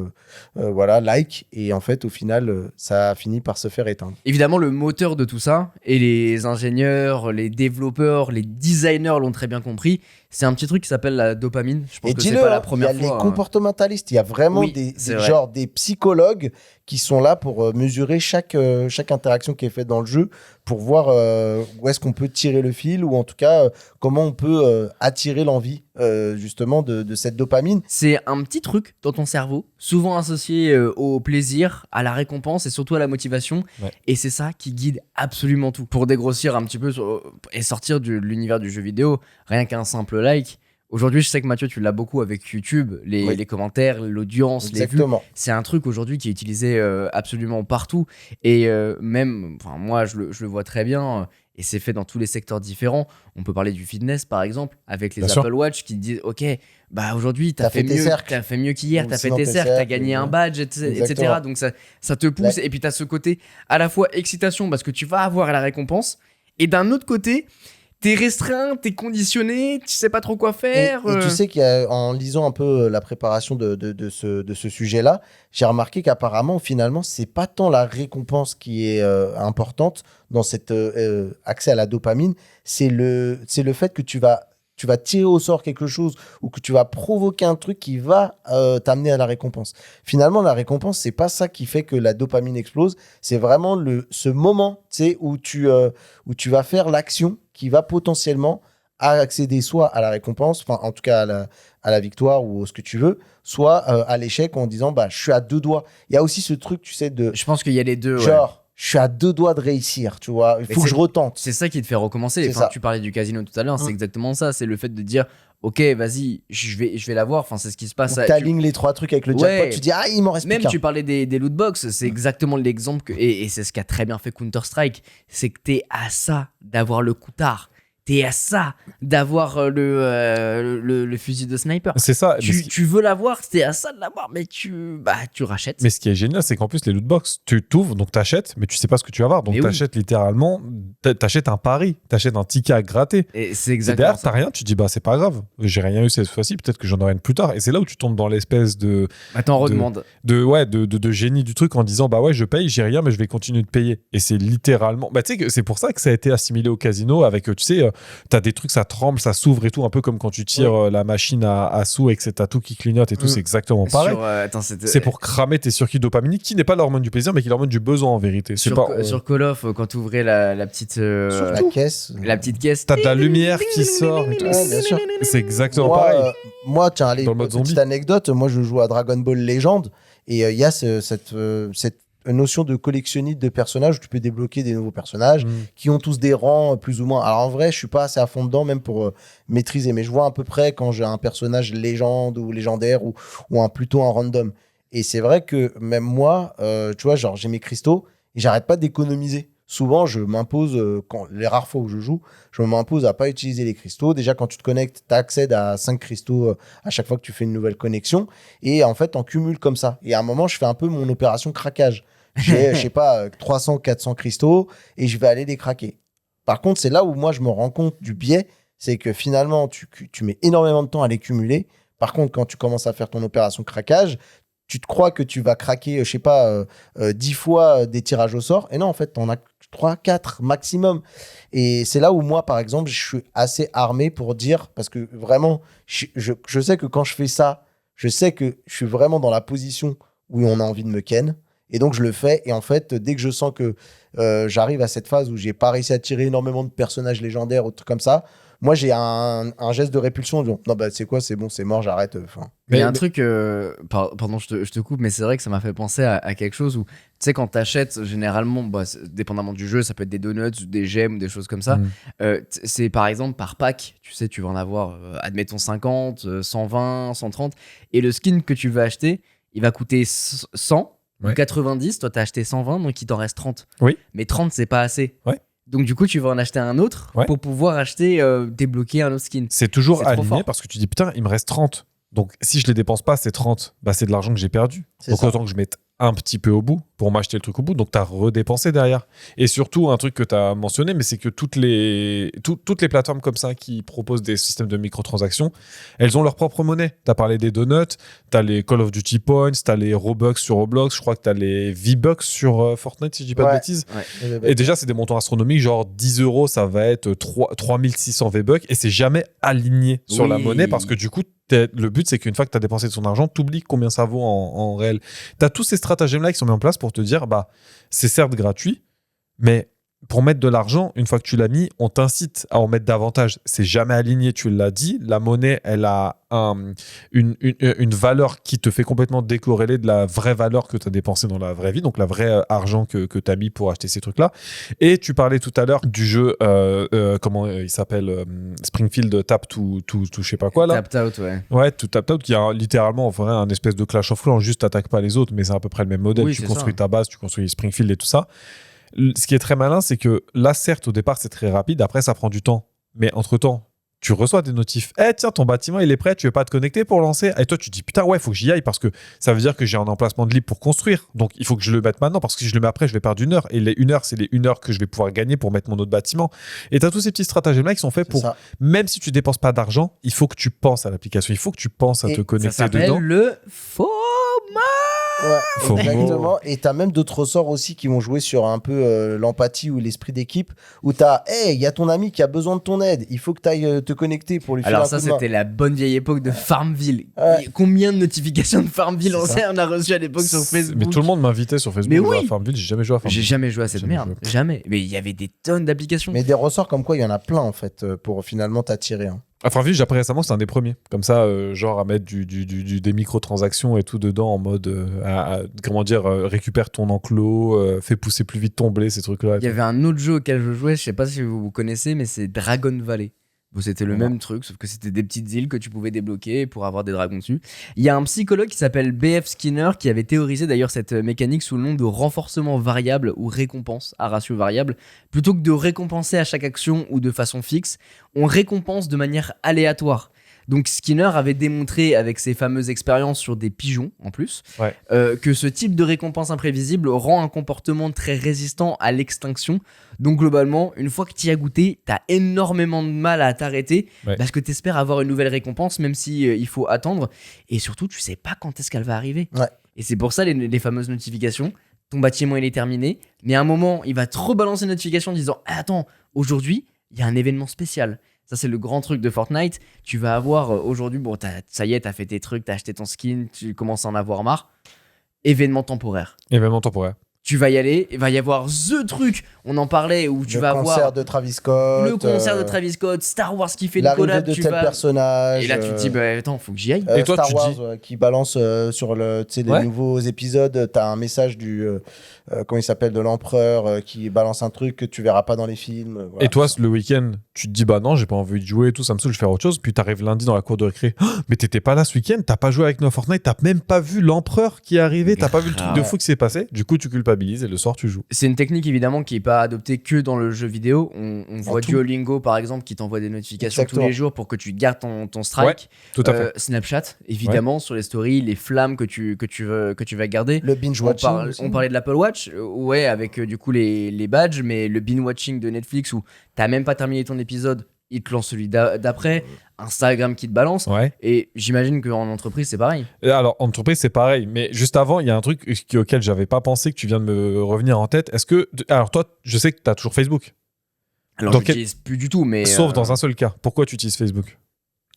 Voilà, like. Et en fait, au final, ça a fini par se faire éteindre. Évidemment, le moteur de tout ça, et les ingénieurs, les développeurs, les designers l'ont très bien compris, c'est un petit truc qui s'appelle la dopamine. Je pense Et que c'est dis-le, pas la il y première a fois. les hein. comportementalistes. Il y a vraiment Oui, des c'est vrai. genre des psychologues qui sont là pour mesurer chaque interaction qui est faite dans le jeu pour voir où est-ce qu'on peut tirer le fil ou en tout cas comment on peut attirer l'envie justement de cette dopamine. C'est un petit truc dans ton cerveau, souvent associé au plaisir, à la récompense et surtout à la motivation. Ouais. Et c'est ça qui guide absolument tout. Pour dégrossir un petit peu et sortir de l'univers du jeu vidéo, rien qu'un simple like. Aujourd'hui, je sais que Mathieu, tu l'as beaucoup avec YouTube, les commentaires, l'audience, les vues. Exactement. C'est un truc aujourd'hui qui est utilisé absolument partout. Et même, moi, je le vois très bien. Et c'est fait dans tous les secteurs différents. On peut parler du fitness, par exemple, avec les Bien sûr. Apple Watch qui disent OK, bah aujourd'hui, T'as fait tes cercles. t'as fait mieux qu'hier, Ou t'as fait sinon tes tes cercles, t'as cercles, gagné un ouais. badge, etc. Exactement. Donc ça te pousse. Et puis t'as ce côté à la fois excitation parce que tu vas avoir la récompense. Et d'un autre côté, t'es restreint, t'es conditionné, tu sais pas trop quoi faire. Et tu sais qu'en lisant un peu la préparation de ce sujet-là, j'ai remarqué qu'apparemment, finalement, c'est pas tant la récompense qui est importante dans cet accès à la dopamine, c'est le fait que tu vas tirer au sort quelque chose ou que tu vas provoquer un truc qui va t'amener à la récompense. Finalement, la récompense, c'est pas ça qui fait que la dopamine explose, c'est vraiment ce moment, tu sais, où tu vas faire l'action qui va potentiellement accéder soit à la récompense, enfin en tout cas à la victoire ou ce que tu veux, soit à l'échec en disant bah je suis à 2 doigts. Il y a aussi ce truc, tu sais, de Je pense qu'il y a les deux. Ouais. genre je suis à 2 doigts de réussir, tu vois, il Mais faut que je retente. C'est ça qui te fait recommencer. C'est Enfin, ça. tu parlais du casino tout à l'heure, c'est Mm. exactement ça. C'est le fait de dire OK, vas-y, je vais l'avoir. Enfin, c'est ce qui se passe. Tu alignes les 3 trucs avec le jackpot, Ouais. tu dis ah il m'en reste plus Même qu'un. tu parlais des loot box, c'est exactement l'exemple et c'est ce qu'a très bien fait Counter-Strike, c'est que t'es à ça d'avoir le coutard, t'es à ça d'avoir le fusil de sniper. C'est ça. Mais ce qui- Tu veux l'avoir, t'es à ça de l'avoir, mais tu rachètes. Mais ce qui est génial, c'est qu'en plus, les loot box, tu t'ouvres, donc t'achètes, mais tu sais pas ce que tu vas avoir. Donc Mais oui. t'achètes littéralement, t'achètes un pari, t'achètes un ticket à gratter. Et c'est Et exactement derrière, ça. t'as rien, tu te dis, bah c'est pas grave, j'ai rien eu cette fois-ci, peut-être que j'en aurai une plus tard. Et c'est là où tu tombes dans l'espèce de Attends, redemande. de génie du truc en disant, bah ouais, je paye, j'ai rien, mais je vais continuer de payer. Et c'est littéralement. Bah tu sais que c'est pour ça que ça a été assimilé au casino avec, tu sais, t'as des trucs, ça tremble, ça s'ouvre et tout, un peu comme quand tu tires la machine à sous et que c'est ta tout qui clignote et tout, c'est exactement pareil. Attends, C'est pour cramer tes circuits dopaminiques qui n'est pas l'hormone du plaisir mais qui est l'hormone du besoin en vérité. C'est pas sur Call of, quand tu ouvrais la petite La caisse. la petite caisse, t'as de la lumière qui sort et tout. Ouais, bien sûr. C'est exactement Moi, pareil. moi, tiens, allez, Dans le mode petite zombie. anecdote, moi je joue à Dragon Ball Legend et il y a cette notion de collectionniste de personnages où tu peux débloquer des nouveaux personnages Mm. qui ont tous des rangs plus ou moins. Alors en vrai, je suis pas assez à fond dedans même pour maîtriser, mais je vois à peu près quand j'ai un personnage légende ou légendaire ou plutôt un random. Et c'est vrai que même moi, tu vois, genre j'ai mes cristaux et j'arrête pas d'économiser. Souvent, je m'impose, les rares fois où je joue, je m'impose à pas utiliser les cristaux. Déjà, quand tu te connectes, tu accèdes à 5 cristaux à chaque fois que tu fais une nouvelle connexion. Et en fait, on cumule comme ça. Et à un moment, je fais un peu mon opération craquage. J'ai, je sais pas, 300, 400 cristaux et je vais aller les craquer. Par contre, c'est là où moi, je me rends compte du biais. C'est que finalement, tu mets énormément de temps à les cumuler. Par contre, quand tu commences à faire ton opération craquage, tu te crois que tu vas craquer, je sais pas, 10 fois des tirages au sort. Et non, en fait, t'en as 3, 4 maximum. Et c'est là où moi, par exemple, je suis assez armé pour dire, parce que vraiment, je sais que quand je fais ça, je sais que je suis vraiment dans la position où on a envie de me ken. Et donc, je le fais. Et en fait, dès que je sens que j'arrive à cette phase où j'ai pas réussi à tirer énormément de personnages légendaires ou trucs comme ça, moi, j'ai un geste de répulsion. Non, bah, c'est quoi, c'est bon, c'est mort, j'arrête. Enfin. Il y a un truc, pardon, je te coupe, mais c'est vrai que ça m'a fait penser à quelque chose où, tu sais, quand t'achètes, généralement, bah, dépendamment du jeu, ça peut être des donuts, des gemmes, ou des choses comme ça. Mm. C'est par exemple par pack, tu sais, tu vas en avoir, admettons 50, 120, 130, et le skin que tu veux acheter, il va coûter 100 ou Ouais. 90, toi t'as acheté 120, donc il t'en reste 30. Oui. Mais 30, c'est pas assez. Ouais. Donc du coup, tu vas en acheter un autre Ouais. pour pouvoir acheter, débloquer un autre skin. C'est toujours C'est trop aligné fort. parce que tu dis putain, il me reste 30. Donc si je les dépense pas, c'est 30. Bah, c'est de l'argent que j'ai perdu. C'est Donc ça. autant que je mette un petit peu au bout pour m'acheter le truc au bout. Donc tu as redépensé derrière. Et surtout, un truc que tu as mentionné, mais c'est que toutes les plateformes comme ça qui proposent des systèmes de microtransactions, elles ont leur propre monnaie. Tu as parlé des donuts, tu as les Call of Duty Points, tu as les Robux sur Roblox, je crois que tu as les V-Bucks sur Fortnite, si je dis pas de Ouais. bêtises. Et déjà, c'est des montants astronomiques, genre 10 euros, ça va être 3600 V-Bucks, et c'est jamais aligné sur Oui. la monnaie parce que du coup, le but, c'est qu'une fois que tu as dépensé ton argent, tu oublies combien ça vaut en réel. Tu as tous ces stratagèmes-là qui sont mis en place pour te dire, bah, c'est certes gratuit, mais pour mettre de l'argent, une fois que tu l'as mis, on t'incite à en mettre davantage. C'est jamais aligné, tu l'as dit. La monnaie, elle a une valeur qui te fait complètement décorréler de la vraie valeur que tu as dépensée dans la vraie vie, donc la vraie argent que tu as mis pour acheter ces trucs-là. Et tu parlais tout à l'heure du jeu, comment il s'appelle, Springfield Tap to je sais pas quoi là. Tapped Out, ouais. Ouais, tout Tap Out, qui a littéralement en vrai un espèce de Clash of Clans, juste t'attaques pas les autres, mais c'est à peu près le même modèle. Oui, tu c'est construis ça. ta base, tu construis Springfield et tout ça. Ce qui est très malin, c'est que là, certes, au départ, c'est très rapide. Après, ça prend du temps. Mais entre-temps, tu reçois des notifs. Eh, tiens, ton bâtiment, il est prêt. Tu veux pas te connecter pour lancer? Et toi, tu te dis, putain, ouais, faut que j'y aille parce que ça veut dire que j'ai un emplacement de libre pour construire. Donc, il faut que je le mette maintenant parce que si je le mets après, je vais perdre 1 heure. Et les 1 heure, c'est les 1 heure que je vais pouvoir gagner pour mettre mon autre bâtiment. Et tu as tous ces petits stratagèmes-là qui sont faits pour, même si tu dépenses pas d'argent, il faut que tu penses à l'application. Il faut que tu penses à te Ça connecter s'appelle dedans. le FOMO. Ouais, exactement. Et t'as même d'autres ressorts aussi qui vont jouer sur un peu l'empathie ou l'esprit d'équipe, où t'as, hey, il y a ton ami qui a besoin de ton aide, il faut que t'ailles te connecter pour lui filer Alors un ça, coup de main. c'était la bonne vieille époque de Farmville. Ouais. Combien de notifications de Farmville C'est on a reçu à l'époque sur Facebook? Mais tout le monde m'invitait sur Facebook Mais à jouer oui. à Farmville. J'ai jamais joué à Farmville. J'ai jamais joué à cette Jamais merde. joué. Jamais. Mais il y avait des tonnes d'applications. Mais des ressorts comme quoi, il y en a plein en fait, pour finalement t'attirer. Hein. À Farmville, j'ai appris récemment, c'est un des premiers. Comme ça, genre à mettre des microtransactions et tout dedans en mode, comment dire, récupère ton enclos, fais pousser plus vite ton blé, ces trucs-là. et Il y avait un autre jeu auquel je jouais, je sais pas si vous connaissez, mais c'est Dragon Valley. Bon, c'était le même truc, sauf que c'était des petites îles que tu pouvais débloquer pour avoir des dragons dessus. Il y a un psychologue qui s'appelle B.F. Skinner qui avait théorisé d'ailleurs cette mécanique sous le nom de renforcement variable ou récompense à ratio variable. Plutôt que de récompenser à chaque action ou de façon fixe, on récompense de manière aléatoire. Donc Skinner avait démontré avec ses fameuses expériences sur des pigeons en plus Ouais. que ce type de récompense imprévisible rend un comportement très résistant à l'extinction. Donc globalement, une fois que tu y as goûté, t'as énormément de mal à t'arrêter parce que t'espères avoir une nouvelle récompense même si il faut attendre. Et surtout, tu sais pas quand est-ce qu'elle va arriver. Ouais. Et c'est pour ça les fameuses notifications. Ton bâtiment, il est terminé. Mais à un moment, il va te rebalancer une notification en disant ah, « Attends, aujourd'hui, il y a un événement spécial. » Ça, c'est le grand truc de Fortnite. Tu vas avoir aujourd'hui, bon, ça y est, t'as fait tes trucs, t'as acheté ton skin, tu commences à en avoir marre. Événement temporaire. Événement temporaire. Tu vas y aller, il va y avoir The Truc, on en parlait, où tu vas avoir le concert de Travis Scott. le concert de Travis Scott, Star Wars qui fait une l'arrivée collab, de tu tel vas... personnage. Et là, tu te dis, bah attends, faut que j'y aille. Et toi, Star tu Wars dis- qui balance sur les Ouais. nouveaux épisodes, t'as un message du comment il s'appelle, de l'empereur qui balance un truc que tu verras pas dans les films. Voilà. Et toi, le week-end, tu te dis, bah non, j'ai pas envie de jouer et tout, ça me saoule, je vais faire autre chose. Puis t'arrives lundi dans la cour de récré. Oh, mais t'étais pas là ce week-end, t'as pas joué avec nous à Fortnite, t'as même pas vu l'empereur qui est arrivé, t'as pas vu le truc de fou qui s'est passé. Du coup, tu culpabilises et le soir, tu joues. C'est une technique évidemment qui n'est pas adoptée que dans le jeu vidéo. On voit tout. Duolingo par exemple qui t'envoie des notifications Exactement. tous les jours pour que tu gardes ton strike. Tout à fait. Snapchat, évidemment, sur les stories, les flammes que tu vas garder. Le binge On, watching. on parlait de l'Apple Watch, ouais, avec du coup les badges, mais le binge watching de Netflix où t'as même pas terminé ton épisode, il te lance celui d'après, Instagram qui te balance. Ouais. Et j'imagine qu'en entreprise, c'est pareil. Et alors, en entreprise, c'est pareil. Mais juste avant, il y a un truc auquel j'avais pas pensé que tu viens de me revenir en tête. Est-ce que. Alors, toi, je sais que tu as toujours Facebook. Alors, Dans je l'utilise plus du tout, mais. Sauf dans un seul cas. Pourquoi tu utilises Facebook?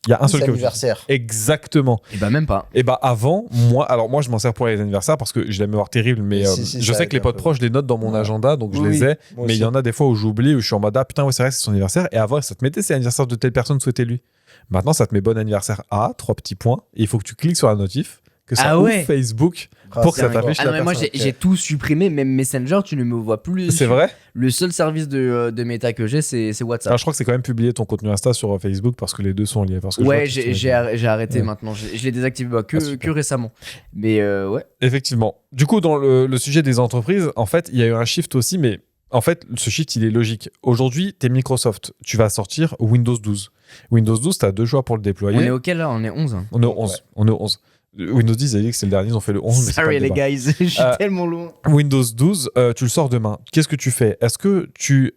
Il y a un seul cas. où tu utilises. anniversaire. Exactement. Et bah, même pas. Et bah avant, moi je m'en sers pour les anniversaires parce que j'ai la mémoire terrible, mais Si, je ça sais aide que les un potes peu. proches, je les note dans mon Ouais. agenda, donc je Oui, les ai. moi Mais il y aussi. en a des fois où j'oublie, où je suis en mode ah putain ouais c'est vrai c'est son anniversaire. Et avant ça te mettait c'est l'anniversaire de telle personne, souhaitez-lui. Maintenant ça te met bon anniversaire à 3 petits points. Et il faut que tu cliques sur la notif, que ça Ah ouvre ouais. Facebook Ah, pour que c'est ça incroyable. t'affiche Ah la non, mais moi personne. j'ai tout supprimé, même Messenger, tu ne me vois plus. C'est vrai. Le seul service de Meta que j'ai, c'est WhatsApp. Alors, je crois que c'est quand même publié ton contenu Insta sur Facebook parce que les deux sont liés. Parce que je vois Ouais, que tu j'ai arrêté Ouais. maintenant. Je l'ai désactivé que, Ah, super. que récemment. Mais ouais. Effectivement. Du coup, dans le sujet des entreprises, en fait, il y a eu un shift aussi, mais en fait, ce shift, il est logique. Aujourd'hui, t'es Microsoft, tu vas sortir Windows 12. Windows 12, t'as 2 choix pour le déployer. On est auquel là? On est 11. On est au 11. Ouais. On est au 11. Windows 10, ils avaient dit que c'est le dernier, ils ont fait le 11. Mais c'est pas Sorry le les débat. guys, je suis tellement loin. Windows 12, tu le sors demain. Qu'est-ce que tu fais? Est-ce que tu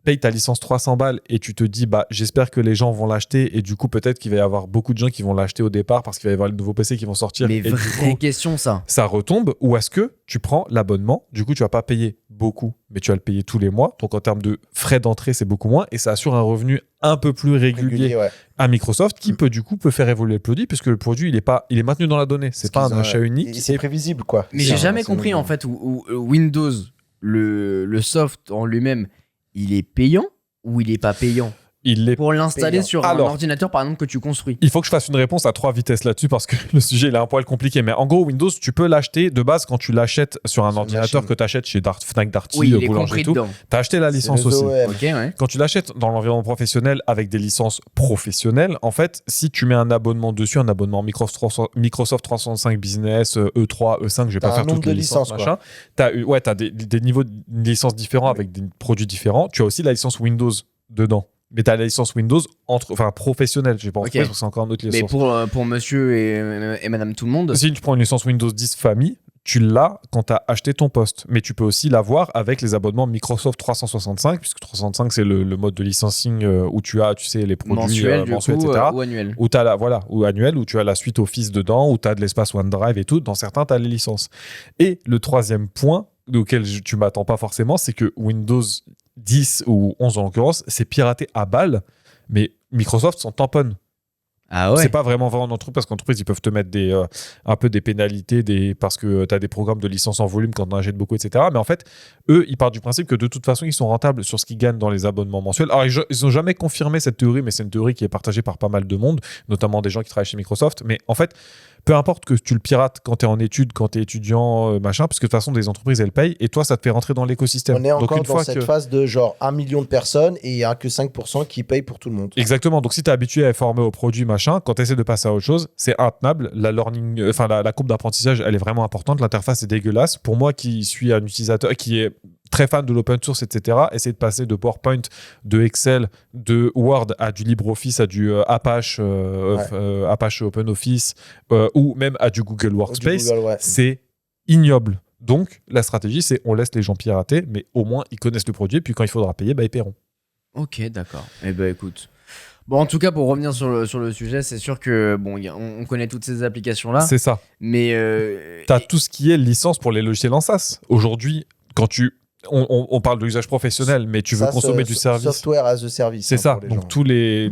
payes ta licence 300 balles et tu te dis, bah, j'espère que les gens vont l'acheter et du coup, peut-être qu'il va y avoir beaucoup de gens qui vont l'acheter au départ parce qu'il va y avoir les nouveaux PC qui vont sortir. Mais et du vraie coup, question ça. ça retombe, ou est-ce que tu prends l'abonnement, du coup tu vas pas payer beaucoup, mais tu vas le payer tous les mois, donc en termes de frais d'entrée c'est beaucoup moins, et ça assure un revenu un peu plus régulier Ouais. à Microsoft, qui peut faire évoluer le produit, puisque le produit il est maintenu dans la donnée, c'est pas Parce un qu'ils ont- achat unique. et c'est prévisible, quoi. Mais C'est j'ai un- jamais c'est compris nouveau. en fait où Windows le soft en lui-même, il est payant ou il est pas payant Il est pour l'installer payant. sur Alors, un ordinateur par exemple que tu construis? Il faut que je fasse une réponse à 3 vitesses là-dessus parce que le sujet il est un poil compliqué. Mais en gros, Windows, tu peux l'acheter de base quand tu l'achètes sur un Sur une ordinateur machine. que tu achètes chez Fnac Darty, Oui, il est Boulanger compris et tout. dedans. Tu as acheté la C'est licence le aussi. OEM. Ok, ouais. Quand tu l'achètes dans l'environnement professionnel avec des licences professionnelles, si tu mets un abonnement dessus, un abonnement Microsoft 365 Business, E3, E5, je vais T'as pas un faire nombre toutes les de licences, licences, machin. T'as des niveaux de licences différents avec des produits différents. Tu as aussi la licence Windows dedans. Mais tu as la licence Windows professionnelle. Je vais pas en Ok. parce que c'est encore une autre Mais licence. pour monsieur et madame tout le monde. Si tu prends une licence Windows 10 famille, tu l'as quand tu as acheté ton poste. Mais tu peux aussi l'avoir avec les abonnements Microsoft 365, puisque 365, c'est le mode de licensing où tu as, tu sais, les produits Mensuel, mensuels, du coup, etc. ou annuel. Où tu as ou annuel, où tu as la suite Office dedans, où tu as de l'espace OneDrive et tout. Dans certains, tu as les licences. Et le troisième point, auquel tu m'attends pas forcément, c'est que Windows 10 ou 11 en l'occurrence, c'est piraté à balle, mais Microsoft s'en tamponne. Ah ouais. C'est pas vraiment vrai en entreprise parce qu'entreprise ils peuvent te mettre un peu des pénalités parce que tu as des programmes de licence en volume quand on en achète beaucoup, etc. Mais en fait, eux, ils partent du principe que de toute façon, ils sont rentables sur ce qu'ils gagnent dans les abonnements mensuels. Alors, ils ont jamais confirmé cette théorie, mais c'est une théorie qui est partagée par pas mal de monde, notamment des gens qui travaillent chez Microsoft. Mais en fait, peu importe que tu le pirates quand tu es en études, quand tu es étudiant, machin, parce que de toute façon, des entreprises, elles payent et toi, ça te fait rentrer dans l'écosystème. On est Donc, encore une dans fois cette que... phase de genre 1 million de personnes et il n'y a que 5% qui payent pour tout le monde. Exactement. Donc, si tu es habitué à être formé au produit, machin, quand tu essaies de passer à autre chose, c'est intenable. La courbe d'apprentissage, elle est vraiment importante. L'interface est dégueulasse. Pour moi, qui suis un utilisateur qui est très fan de l'open source, etc., essayer de passer de PowerPoint, de Excel, de Word à du LibreOffice, à du Apache, Apache OpenOffice, ou même à du Google Workspace, Google, ouais. c'est ignoble. Donc, la stratégie, c'est on laisse les gens pirater, mais au moins, ils connaissent le produit. Puis quand il faudra payer, ils paieront. Ok, d'accord. Eh ben écoute. Bon, en tout cas, pour revenir sur le sujet, c'est sûr que bon, on connaît toutes ces applications-là, C'est ça. mais Tu as tout ce qui est licence pour les logiciels en SaaS. Aujourd'hui, quand on parle de l'usage professionnel, mais tu veux Ça, consommer du service. Software as a service. C'est ça. pour les gens. Donc, tous les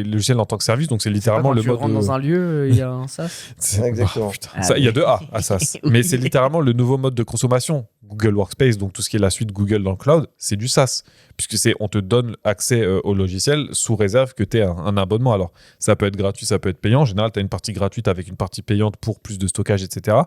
logiciels en tant que service, donc c'est c'est pas littéralement quand le tu mode. rentres dans un lieu, il y a un SaaS. Exactement. Oh, putain. Ah Ça, il y a oui. deux A à SaaS. Oui. Mais c'est littéralement le nouveau mode de consommation. Google Workspace, donc tout ce qui est la suite Google dans le cloud, c'est du SaaS. Puisque on te donne accès au logiciel sous réserve que tu aies un abonnement. Alors, ça peut être gratuit, ça peut être payant. En général, tu as une partie gratuite avec une partie payante pour plus de stockage, etc.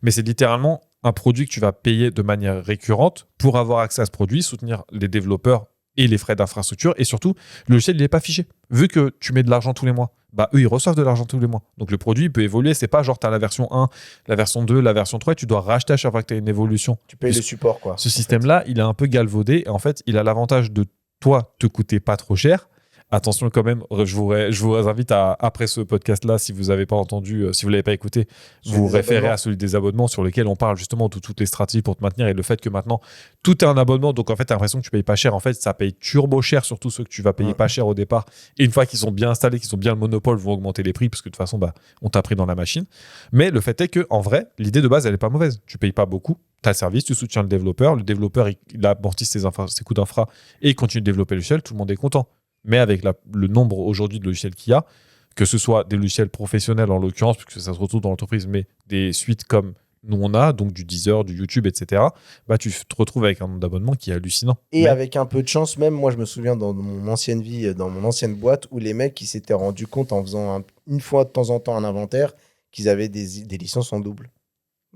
Mais c'est littéralement un produit que tu vas payer de manière récurrente pour avoir accès à ce produit, soutenir les développeurs et les frais d'infrastructure. Et surtout, le logiciel, il n'est pas figé. Vu que tu mets de l'argent tous les mois, eux, ils reçoivent de l'argent tous les mois. Donc, le produit, il peut évoluer. C'est pas genre, tu as la version 1, la version 2, la version 3, et tu dois racheter à chaque fois que tu as une évolution. Tu payes le support, quoi. Ce système-là, il est un peu galvaudé. Et en fait, il a l'avantage de toi te coûter pas trop cher. Attention quand même, je vous invite à, après ce podcast-là, si vous n'avez pas entendu, si vous ne l'avez pas écouté, vous référez à celui des abonnements sur lequel on parle justement de toutes les stratégies pour te maintenir et le fait que maintenant, tout est un abonnement. Donc en fait, tu as l'impression que tu payes pas cher. En fait, ça paye turbo cher, surtout ceux que tu vas payer pas cher au départ. Et une fois qu'ils sont bien installés, qu'ils ont bien le monopole, vont augmenter les prix parce que de toute façon, on t'a pris dans la machine. Mais le fait est que en vrai, l'idée de base, elle n'est pas mauvaise. Tu payes pas beaucoup. Tu as le service, tu soutiens le développeur il amortit ses coûts d'infra et il continue de développer le logiciel, tout le monde est content. Mais avec le nombre aujourd'hui de logiciels qu'il y a, que ce soit des logiciels professionnels en l'occurrence, puisque ça se retrouve dans l'entreprise, mais des suites comme nous on a, donc du Deezer, du YouTube, etc., tu te retrouves avec un nombre d'abonnements qui est hallucinant. Et avec un peu de chance, même moi je me souviens dans mon ancienne vie, dans mon ancienne boîte, où les mecs qui s'étaient rendus compte en faisant une fois de temps en temps un inventaire qu'ils avaient des licences en double.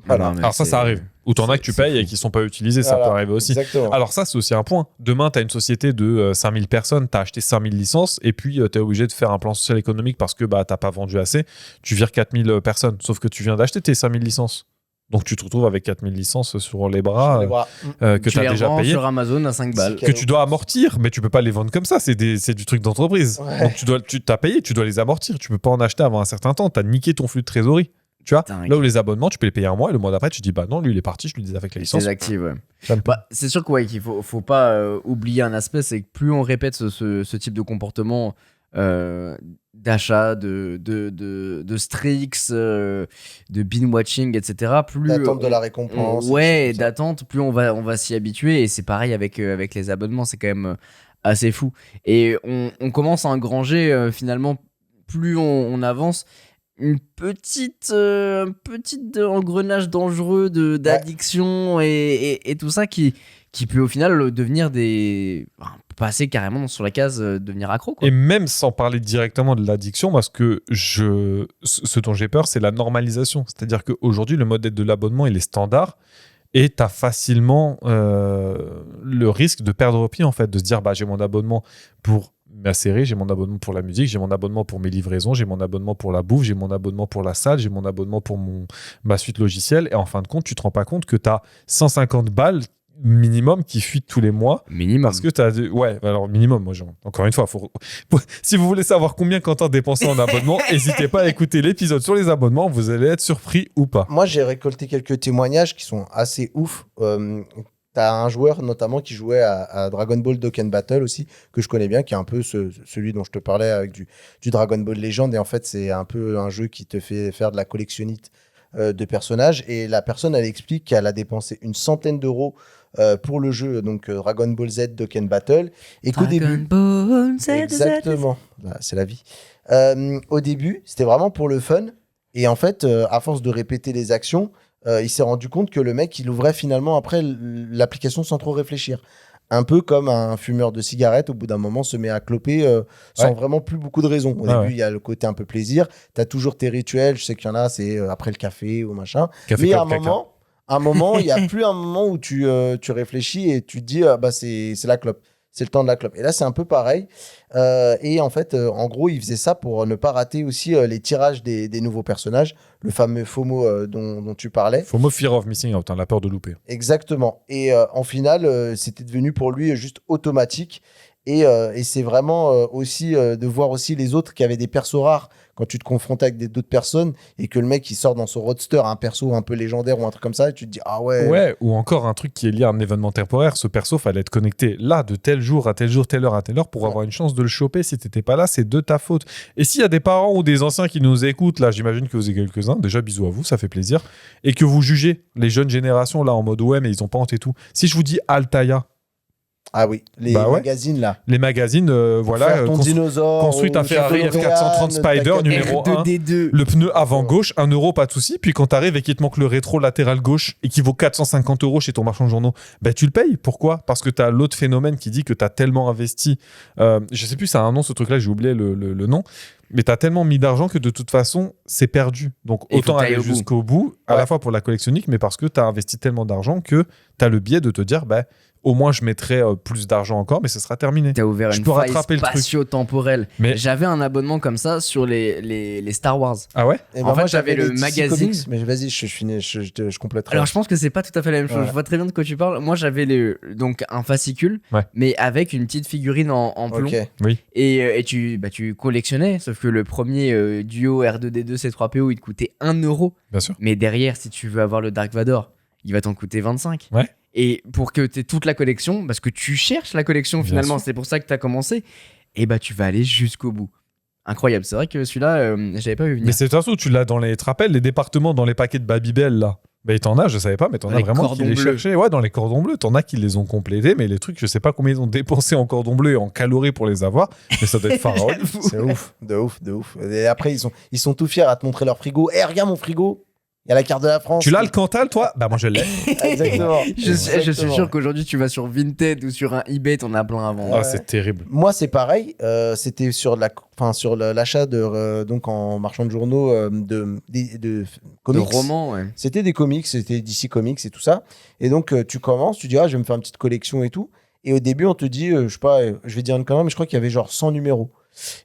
Voilà. Non, mais Alors ça arrive. Ou t'en as que tu payes et qui sont pas utilisés, ça peut arriver aussi. Exactement. Alors ça, c'est aussi un point. Demain, tu as une société de 5000 personnes, tu as acheté 5000 licences et puis tu es obligé de faire un plan social économique parce que t'as pas vendu assez. Tu vires 4000 personnes, sauf que tu viens d'acheter tes 5000 licences. Donc tu te retrouves avec 4000 licences sur les bras, que tu as déjà payé. Sur Amazon à 5 balles. Que tu dois amortir, mais tu peux pas les vendre comme ça, c'est du truc d'entreprise. Ouais. Donc tu t'as payé, tu dois les amortir, tu peux pas en acheter avant un certain temps, tu as niqué ton flux de trésorerie. Tu vois, Dingue. là où les abonnements, tu peux les payer un mois et le mois d'après, tu dis non, lui il est parti, je lui désaffecte la licence. C'est active, ouais. Ça me plaît. C'est sûr qu'il faut pas oublier un aspect, c'est que plus on répète ce type de comportement d'achat, de streaks, de binge-watching, etc., plus D'attente de la récompense. d'attente, plus on va s'y habituer. Et c'est pareil avec les abonnements, c'est quand même assez fou. Et on commence à engranger finalement, plus on avance, une petite engrenage dangereux d'addiction et tout ça qui qui peut au final devenir passer carrément sur la case devenir accro, quoi. Et même sans parler directement de l'addiction, moi, ce dont j'ai peur, c'est la normalisation. C'est-à-dire qu'aujourd'hui, le modèle de l'abonnement, il est standard. Et tu as facilement le risque de perdre pied, en fait, de se dire, j'ai mon abonnement pour ma série, j'ai mon abonnement pour la musique, j'ai mon abonnement pour mes livraisons, j'ai mon abonnement pour la bouffe, j'ai mon abonnement pour la salle, j'ai mon abonnement pour ma suite logicielle. Et en fin de compte, tu te rends pas compte que tu as 150 balles minimum qui fuit tous les mois. Minimum. Parce que tu as... Ouais, alors minimum, moi, encore une fois, si vous voulez savoir combien Quentin dépensé en abonnement, n'hésitez pas à écouter l'épisode sur les abonnements, vous allez être surpris ou pas. Moi, j'ai récolté quelques témoignages qui sont assez ouf. T'as un joueur notamment qui jouait à Dragon Ball Dokkan Battle aussi, que je connais bien, qui est un peu celui dont je te parlais avec du Dragon Ball Legend. Et en fait, c'est un peu un jeu qui te fait faire de la collectionnite de personnages. Et la personne, elle explique qu'elle a dépensé une centaine d'euros pour le jeu, donc Dragon Ball Z Dokkan Battle. Et qu'au début. Ball Z, Exactement, là, c'est la vie. Au début, c'était vraiment pour le fun. Et en fait, à force de répéter les actions, il s'est rendu compte que le mec, il ouvrait finalement après l'application sans trop réfléchir. Un peu comme un fumeur de cigarettes, au bout d'un moment, se met à cloper sans vraiment plus beaucoup de raisons. Au début, il y a le côté un peu plaisir. Tu as toujours tes rituels. Je sais qu'il y en a, c'est après le café ou machin. Mais à un moment, il n'y a plus un moment où tu réfléchis et tu te dis, c'est la clope. C'est le temps de la clope. Et là, c'est un peu pareil. Et en fait, en gros, il faisait ça pour ne pas rater aussi les tirages des nouveaux personnages, le fameux FOMO dont tu parlais. FOMO, Fear of Missing Out, la peur de louper. Exactement. Et en finale, c'était devenu pour lui juste automatique. Et c'est vraiment aussi de voir aussi les autres qui avaient des persos rares quand tu te confrontais avec d'autres personnes et que le mec il sort dans son roadster un perso un peu légendaire ou un truc comme ça et tu te dis ah ouais. Ouais, ou encore un truc qui est lié à un événement temporaire. Ce perso, fallait être connecté là, de tel jour à tel jour, telle heure à telle heure pour avoir une chance de le choper. Si t'étais pas là, c'est de ta faute. Et s'il y a des parents ou des anciens qui nous écoutent, là, j'imagine que vous êtes quelques-uns. Déjà, bisous à vous, ça fait plaisir. Et que vous jugez les jeunes générations là en mode ouais, mais ils ont pas honte et tout. Si je vous dis Altaïa. Ah oui, les magazines là. Les magazines, voilà. Ton dinosaure. Construit un Ferrari F430 Spider numéro 1. R2D2. Le pneu avant gauche, 1 euro, pas de souci. Puis quand t'arrives et qu'il te manque le rétro latéral gauche et qui vaut 450 euros chez ton marchand de journaux, tu le payes. Pourquoi ? Parce que t'as l'autre phénomène qui dit que t'as tellement investi. Je sais plus, ça a un nom ce truc-là, j'ai oublié le nom. Mais t'as tellement mis d'argent que de toute façon, c'est perdu. Donc autant aller jusqu'au bout, à la fois pour la collectionniste, mais parce que t'as investi tellement d'argent que t'as le biais de te dire, au moins je mettrai plus d'argent encore, mais ce sera terminé. T'as ouvert une faille spatio-temporelle. Mais... J'avais un abonnement comme ça sur les Star Wars. Ah ouais ? Et en fait, j'avais le magazine. Comics, mais vas-y, je compléterai. Alors, je pense que c'est pas tout à fait la même chose. Ouais. Je vois très bien de quoi tu parles. Moi, j'avais donc un fascicule, mais avec une petite figurine en plomb. Okay. Oui. Et tu collectionnais, sauf que le premier duo R2D2 C3PO, il te coûtait 1 euro. Bien sûr. Mais derrière, si tu veux avoir le Dark Vador, il va t'en coûter 25. Ouais. Et pour que tu aies toute la collection, parce que tu cherches la collection finalement, c'est pour ça que tu as commencé, et tu vas aller jusqu'au bout. Incroyable, c'est vrai que celui-là, j'avais pas vu venir. Mais c'est de toute façon, tu l'as tu te rappelles, les départements dans les paquets de Babybel là. T'en as, je savais pas, mais t'en as vraiment qui les cherchaient. Ouais, dans les cordons bleus, t'en as qui les ont complétés, mais les trucs, je sais pas combien ils ont dépensé en cordons bleus et en calories pour les avoir, mais ça doit être pharaonique. C'est ouf, de ouf. Et après, ils sont tout fiers à te montrer leur frigo. Regarde mon frigo. Il y a la carte de la France. Tu l'as le Cantal, toi ? Moi, je l'ai. Exactement. Je suis sûr qu'aujourd'hui, tu vas sur Vinted ou sur un eBay, t'en as plein avant. Ah, c'est terrible. Moi, c'est pareil. C'était sur l'achat donc en marchand de journaux de comics. De romans, ouais. C'était des comics, c'était DC Comics et tout ça. Et donc, tu commences, tu dis, je vais me faire une petite collection et tout. Et au début, on te dit, je sais pas, je vais dire une connerie, mais je crois qu'il y avait genre 100 numéros.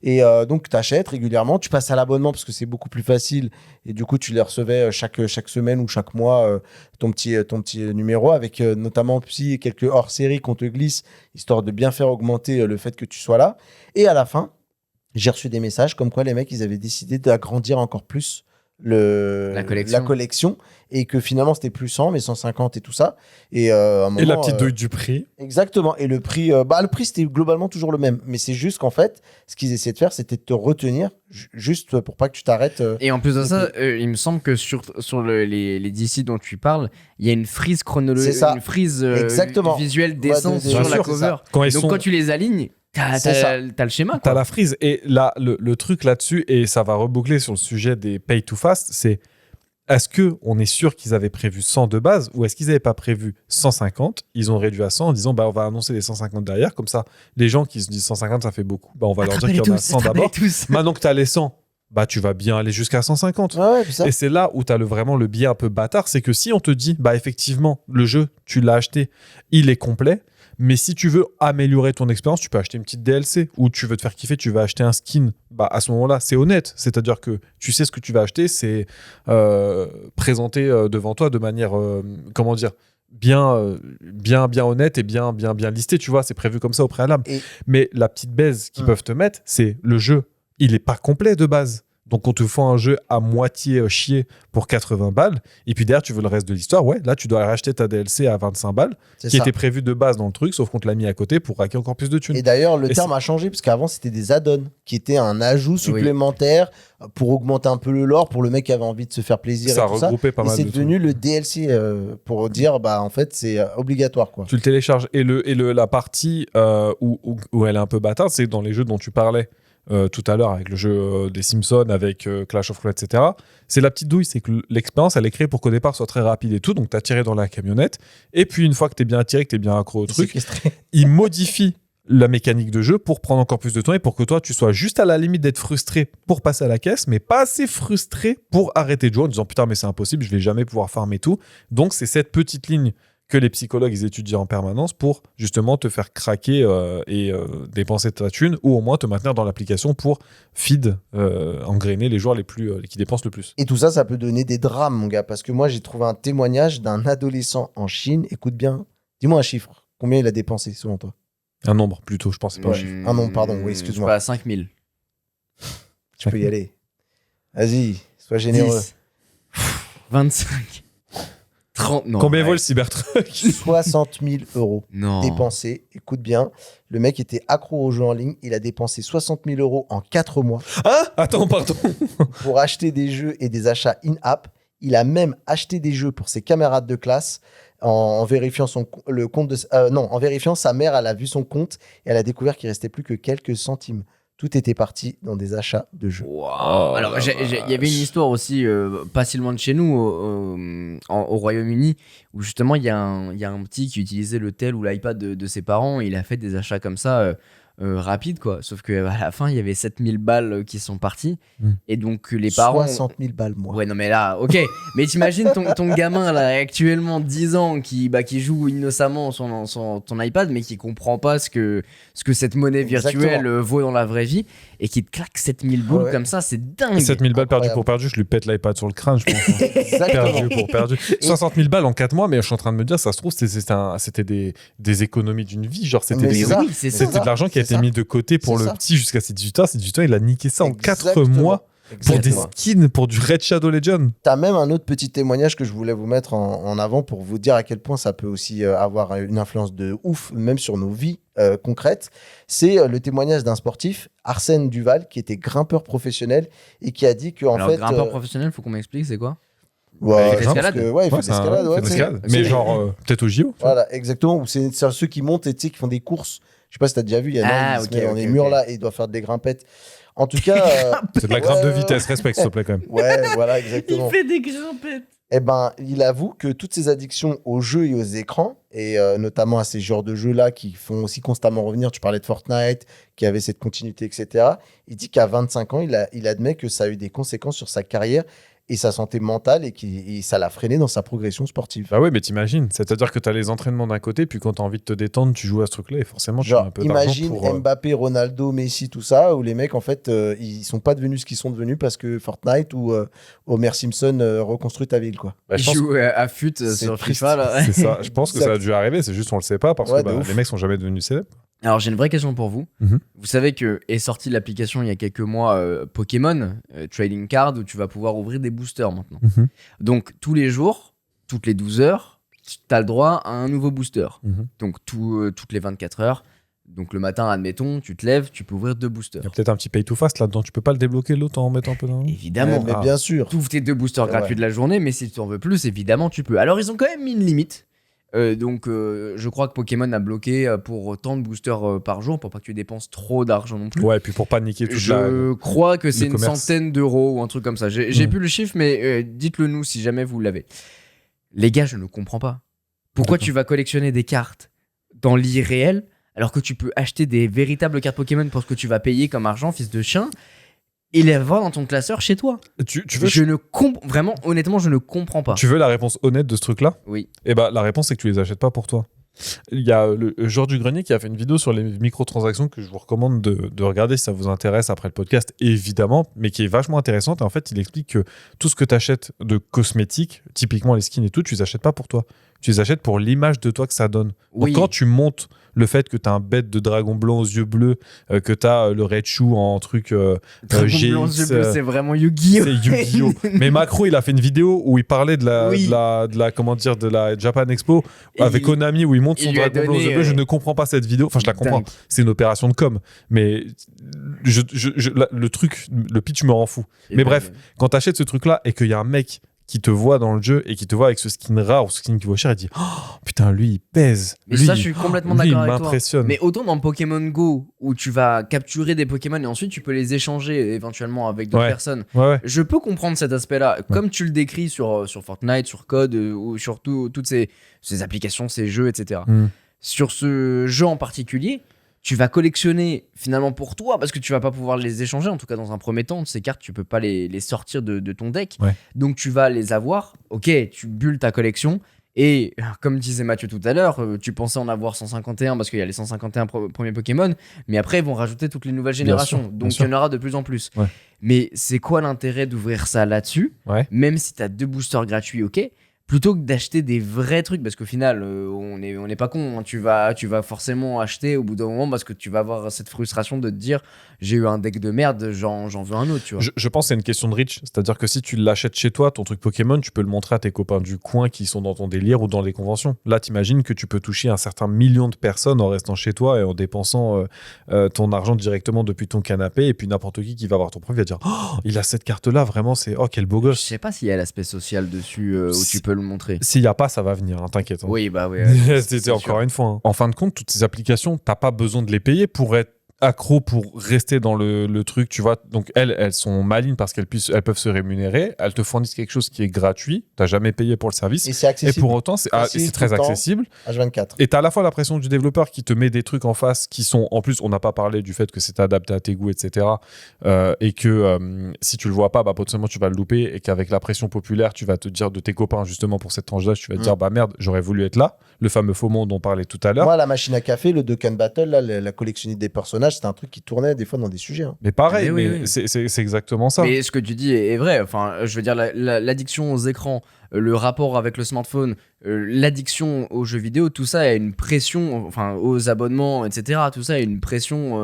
Et donc, tu achètes régulièrement, tu passes à l'abonnement parce que c'est beaucoup plus facile. Et du coup, tu les recevais chaque semaine ou chaque mois, ton petit numéro, avec notamment aussi quelques hors-séries qu'on te glisse, histoire de bien faire augmenter le fait que tu sois là. Et à la fin, j'ai reçu des messages comme quoi les mecs, ils avaient décidé d'agrandir encore plus la collection et que finalement c'était plus 100 mais 150 et tout ça et à un moment, la petite douille du prix exactement, et le prix c'était globalement toujours le même, mais c'est juste qu'en fait ce qu'ils essaient de faire c'était de te retenir juste pour pas que tu t'arrêtes et en plus de ça il me semble que sur les DC dont tu parles il y a une frise chronologique, une frise visuelle descente sur la cover, donc quand tu les alignes t'as le schéma, quoi. T'as la frise. Et là, le truc là-dessus, et ça va reboucler sur le sujet des pay to fast, c'est est-ce qu'on est sûr qu'ils avaient prévu 100 de base ou est-ce qu'ils n'avaient pas prévu 150? Ils ont réduit à 100 en disant on va annoncer les 150 derrière. Comme ça, les gens qui se disent 150, ça fait beaucoup. On va leur dire qu'il y en a 100 d'abord. Maintenant que tu as les 100, tu vas bien aller jusqu'à 150. Ouais, c'est ça. Et c'est là où tu as vraiment le biais un peu bâtard. C'est que si on te dit, effectivement, le jeu, tu l'as acheté, il est complet. Mais si tu veux améliorer ton expérience, tu peux acheter une petite DLC ou tu veux te faire kiffer, tu vas acheter un skin. À ce moment-là, c'est honnête. C'est-à-dire que tu sais ce que tu vas acheter, c'est présenté devant toi de manière, bien honnête et bien listé. Tu vois, c'est prévu comme ça au préalable. Mais la petite baise qu'ils peuvent te mettre, c'est le jeu. Il n'est pas complet de base. Donc, on te fait un jeu à moitié chier pour 80 balles. Et puis derrière, tu veux le reste de l'histoire. Ouais, là, tu dois racheter ta DLC à 25 balles, était prévu de base dans le truc, sauf qu'on te l'a mis à côté pour raquer encore plus de thunes. Et d'ailleurs, le terme a changé, parce qu'avant, c'était des add-ons, qui étaient un ajout supplémentaire pour augmenter un peu le lore, pour le mec qui avait envie de se faire plaisir. Ça et tout regroupait pas mal c'est de devenu trucs. le DLC pour dire, en fait, c'est obligatoire, quoi. Tu le télécharges. Et la partie où elle est un peu bâtarde, c'est dans les jeux dont tu parlais tout à l'heure, avec le jeu des Simpsons, avec Clash of Clans, etc. C'est la petite douille, c'est que l'expérience, elle est créée pour qu'au départ, soit très rapide et tout. Donc, t'as tiré dans la camionnette. Et puis, une fois que t'es bien attiré, que t'es bien accro au truc, il modifie la mécanique de jeu pour prendre encore plus de temps et pour que toi, tu sois juste à la limite d'être frustré pour passer à la caisse, mais pas assez frustré pour arrêter de jouer en disant putain, mais c'est impossible, je vais jamais pouvoir farmer tout. Donc, c'est cette petite ligne que les psychologues ils étudient en permanence pour justement te faire craquer et dépenser ta thune ou au moins te maintenir dans l'application pour engrainer les joueurs qui dépensent le plus. Et tout ça, ça peut donner des drames, mon gars, parce que moi, j'ai trouvé un témoignage d'un adolescent en Chine. Écoute bien, dis-moi un chiffre. Combien il a dépensé, selon toi? Un nombre, plutôt, je pensais pas. Un nombre, pardon, oui, excuse-moi. Pas à 5000. Tu peux y aller. Vas-y, sois généreux. 10, 25. 30, non. Combien vaut le Cybertruck? 60 000 euros Non. dépensés. Écoute bien, le mec était accro aux jeux en ligne. Il a dépensé 60 000 euros en 4 mois. Ah, attends, pardon. Pour acheter des jeux et des achats in-app. Il a même acheté des jeux pour ses camarades de classe en vérifiant en vérifiant sa mère. Elle a vu son compte et elle a découvert qu'il restait plus que quelques centimes. Tout était parti dans des achats de jeux. Wow. Alors, il y avait une histoire aussi, pas si loin de chez nous, au Royaume-Uni, où justement, il y a un petit qui utilisait le tel ou l'iPad de ses parents, et il a fait des achats comme ça, rapides, quoi. Sauf qu'à la fin, il y avait 7000 balles qui sont parties, et donc les parents... 60 000 balles, moi. Ouais, non, mais là, ok. Mais t'imagines ton gamin, là, actuellement 10 ans, qui joue innocemment ton iPad, mais qui comprend pas ce que cette monnaie virtuelle vaut dans la vraie vie, et qui te claque 7000 boules comme ça, c'est dingue. 7000 balles perdu pour perdu, je lui pète l'iPad sur le crâne, je pense. Exactement. Perdu pour perdu. 60 000 balles en 4 mois, mais je suis en train de me dire, ça se trouve, c'était des économies d'une vie. Genre, c'était de l'argent qui a été mis de côté pour le petit jusqu'à ses 18 ans. Ses 18 ans, il a niqué ça en 4 mois. Pour des skins, pour du Red Shadow Legend. T'as même un autre petit témoignage que je voulais vous mettre en avant pour vous dire à quel point ça peut aussi avoir une influence de ouf, même sur nos vies concrètes. C'est le témoignage d'un sportif, Arsène Duval, qui était grimpeur professionnel et qui a dit que Alors, grimpeur professionnel, faut qu'on m'explique, c'est quoi? Ouais, il fait l'escalade. il fait de l'escalade. Mais genre, peut-être au JO. Voilà, exactement. Ou c'est ceux qui montent et qui font des courses. Je sais pas si t'as déjà vu, il y en a qui se mettent dans les murs là et il doit faire des grimpettes. En tout cas, c'est de la grimpe de vitesse, respecte s'il te plaît quand même. Ouais, voilà, exactement. Il fait des grimpettes. Eh ben, il avoue que toutes ces addictions aux jeux et aux écrans, et notamment à ces genres de jeux-là qui font aussi constamment revenir, tu parlais de Fortnite, qui avait cette continuité, etc. Il dit qu'à 25 ans, il admet que ça a eu des conséquences sur sa carrière et sa santé mentale et ça l'a freiné dans sa progression sportive. Bah oui, mais t'imagines, c'est-à-dire que t'as les entraînements d'un côté, puis quand t'as envie de te détendre, tu joues à ce truc-là et forcément tu as un peu d'argent imagine pour... Mbappé, Ronaldo, Messi, tout ça, où les mecs, en fait, ils sont pas devenus ce qu'ils sont devenus parce que Fortnite ou Homer Simpson reconstruit ta ville, quoi. Bah, ils jouent à fut sur FIFA, là. C'est ça, je pense que ça a dû arriver, c'est juste on le sait pas parce que les mecs sont jamais devenus célèbres. Alors j'ai une vraie question pour vous. Vous savez que est sortie l'application il y a quelques mois Pokémon Trading Card où tu vas pouvoir ouvrir des boosters maintenant. Donc tous les jours, toutes les 12 heures, tu as le droit à un nouveau booster. Donc toutes les 24 heures. Donc le matin, admettons, tu te lèves, tu peux ouvrir 2 boosters. Il y a peut-être un petit pay to fast là-dedans, tu peux pas le débloquer l'autre en mettant un peu dans... Évidemment. Mais bien sûr. Tu ouvres tes 2 boosters gratuits de la journée, mais si tu en veux plus, évidemment tu peux. Alors ils ont quand même mis une limite. Je crois que Pokémon a bloqué pour tant de boosters par jour pour pas que tu dépenses trop d'argent non plus. Ouais, et puis pour pas niquer tout Je crois que c'est le une commerce. centaine d'euros ou un truc comme ça. J'ai plus le chiffre, mais dites-le nous si jamais vous l'avez. Les gars, je ne comprends pas. Pourquoi D'accord. tu vas collectionner des cartes dans l'irréel alors que tu peux acheter des véritables cartes Pokémon pour ce que tu vas payer comme argent, fils de chien, et les avoir dans ton classeur chez toi? Tu veux, Vraiment, honnêtement, je ne comprends pas. tu veux la réponse honnête de ce truc-là? Oui. Eh ben, la réponse, c'est que tu les achètes pas pour toi. Il y a le joueur du grenier qui a fait une vidéo sur les microtransactions que je vous recommande de regarder si ça vous intéresse après le podcast, évidemment, mais qui est vachement intéressante. Et en fait, il explique que tout ce que tu achètes de cosmétiques, typiquement les skins et tout, tu les achètes pas pour toi. Tu les achètes pour l'image de toi que ça donne. Oui. Donc, quand tu montes le fait que tu as un bête de dragon blanc aux yeux bleus, que tu as le Raichu en truc Dragon GX, Blanc, yeux bleus, c'est vraiment Yu-Gi-Oh! c'est Yu-Gi-Oh! Mais Macron, il a fait une vidéo où il parlait de la, Oui. comment dire, de la Japan Expo Et avec il- Konami où il monte il son lui a dragon blanc aux yeux donné, bleus. Je ne comprends pas cette vidéo. Enfin, je la comprends. Dingue. C'est une opération de com. Mais le truc, le pitch me rend fou. Mais bref, quand t'achètes ce truc-là et qu'il y a un mec qui te voit dans le jeu et qui te voit avec ce skin rare ou ce skin qui vaut cher, il dit oh, putain, lui, il pèse. Mais lui, ça, je suis complètement lui, il d'accord avec toi. m'impressionne. Mais autant dans Pokémon Go, où tu vas capturer des Pokémon et ensuite tu peux les échanger éventuellement avec d'autres Ouais. personnes, Ouais. je peux comprendre cet aspect-là. Comme tu le décris sur Fortnite, sur Code, ou sur toutes ces applications, ces jeux, etc. Mm. Sur ce jeu en particulier, tu vas collectionner finalement pour toi, parce que tu vas pas pouvoir les échanger, en tout cas dans un premier temps. Ces cartes, tu peux pas les sortir de ton deck. Ouais. Donc tu vas les avoir. Ok, tu bulles ta collection. Et comme disait Mathieu tout à l'heure, tu pensais en avoir 151 parce qu'il y a les 151 premiers Pokémon, mais après ils vont rajouter toutes les nouvelles générations. sûr, bien Donc il sûr. y en aura de plus en plus. Ouais. Mais c'est quoi l'intérêt d'ouvrir ça là-dessus, Ouais. même si tu as 2 boosters gratuits, ok, plutôt que d'acheter des vrais trucs, parce qu'au final, on est pas con, hein. Tu vas forcément acheter au bout d'un moment parce que tu vas avoir cette frustration de te dire j'ai eu un deck de merde, j'en veux un autre, tu vois. Je pense que c'est une question de reach. C'est-à-dire que si tu l'achètes chez toi, ton truc Pokémon, tu peux le montrer à tes copains du coin qui sont dans ton délire ou dans les conventions. Là, t'imagines que tu peux toucher un certain million de personnes en restant chez toi et en dépensant ton argent directement depuis ton canapé. Et puis n'importe qui va voir ton profil va dire oh, il a cette carte-là, vraiment, c'est oh, quel beau Je gosse. sais pas s'il y a l'aspect social dessus où Si- tu peux le montrer. S'il n'y a pas, ça va venir, hein, t'inquiète. Hein. Oui, bah oui. C'était encore une fois. Hein. En fin de compte, toutes ces applications, t'as pas besoin de les payer pour être accro, pour rester dans le truc, tu vois. Donc elles sont malignes parce elles peuvent se rémunérer. Elles te fournissent quelque chose qui est gratuit. T'as jamais payé pour le service. Et c'est Et accessible. pour autant, c'est Facile, c'est très tout le temps. accessible. H24. Et t'as à la fois la pression du développeur qui te met des trucs en face qui sont, en plus, on n'a pas parlé du fait que c'est adapté à tes goûts, etc. Et que si tu le vois pas, bah, potentiellement tu vas le louper et qu'avec la pression populaire, tu vas te dire de tes copains, justement, pour cette tranche d'âge, tu vas te dire, bah merde, j'aurais voulu être là. Le fameux faux monde dont on parlait tout à l'heure. Moi, la machine à café, le Dokkan Battle, là, la collectionnite des personnages, c'était un truc qui tournait des fois dans des sujets. Hein. Mais pareil, Mais oui, mais oui. c'est exactement ça. Mais ce que tu dis est vrai. Enfin, je veux dire, l'addiction aux écrans, le rapport avec le smartphone, l'addiction aux jeux vidéo, tout ça a une pression, enfin, aux abonnements, etc. Tout ça a une pression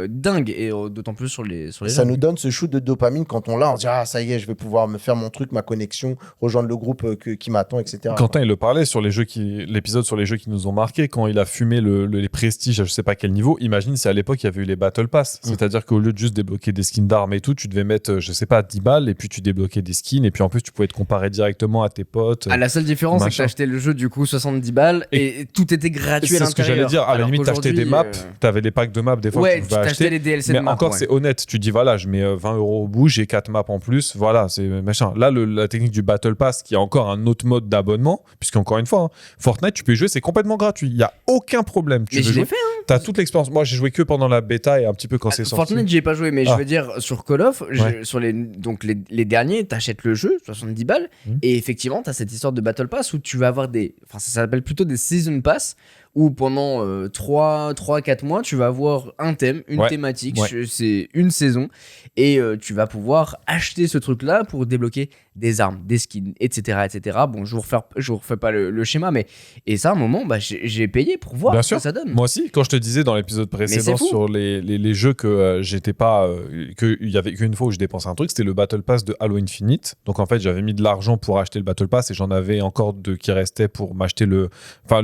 dingue, et d'autant plus sur les Ça jeunes. nous donne ce shoot de dopamine quand on l'a, on se dit ah ça y est, je vais pouvoir me faire mon truc, ma connexion, rejoindre le groupe qui m'attend, etc. Quentin, il le parlait sur l'épisode sur les jeux qui nous ont marqué, quand il a fumé les prestiges à je sais pas quel niveau. Imagine si à l'époque il y avait eu les Battle Pass. C'est-à-dire qu'au lieu de juste débloquer des skins d'armes et tout, tu devais mettre, je sais pas, 10 balles et puis tu débloquais des skins et puis en plus tu pouvais te comparer directement à tes potes. Ah, la seule différence, c'est que machin. t'achetais le jeu du coup 70 balles et tout était gratuit à C'est ce que l'intérieur. j'allais dire. À la Alors limite, t'achetais des maps, qu'aujourd'hui, t'avais des packs de maps des fois ouais, que tu tu pouvais t'achetais acheter. les DLC Mais de maps. encore, ouais. c'est honnête. Tu dis, voilà, je mets 20 euros au bout, j'ai 4 maps en plus. Voilà, c'est machin. Là, la technique du Battle Pass, qui est encore un autre mode d'abonnement, puisqu'encore une fois, hein, Fortnite, tu peux y jouer, c'est complètement gratuit. Il n'y a aucun problème. Tu Mais veux je l'ai jouer, fait, hein. t'as toute l'expérience. Moi, j'ai joué que pendant la bêta et un petit peu quand c'est sorti. Fortnite, j'y ai pas joué, mais Ah. je veux dire, sur Call of, Ouais. sur les derniers, t'achètes le jeu, 70 balles, Mhm. et effectivement, t'as cette histoire de Battle Pass où tu vas avoir enfin, ça s'appelle plutôt des Season Pass, où pendant 3-4 mois, tu vas avoir un thème, une Ouais. thématique, Ouais. c'est une saison, et tu vas pouvoir acheter ce truc-là pour débloquer des armes, des skins, etc. etc. Bon, je vous refais pas le schéma, mais et ça, à un moment, bah, j'ai payé pour voir Bien ce sûr. que ça donne. Moi aussi, quand je te disais dans l'épisode précédent fou. sur les jeux que j'étais pas. Qu'il y avait qu'une fois où je dépensais un truc, c'était le Battle Pass de Halo Infinite. Donc en fait, j'avais mis de l'argent pour acheter le Battle Pass et j'en avais encore deux qui restaient pour m'acheter le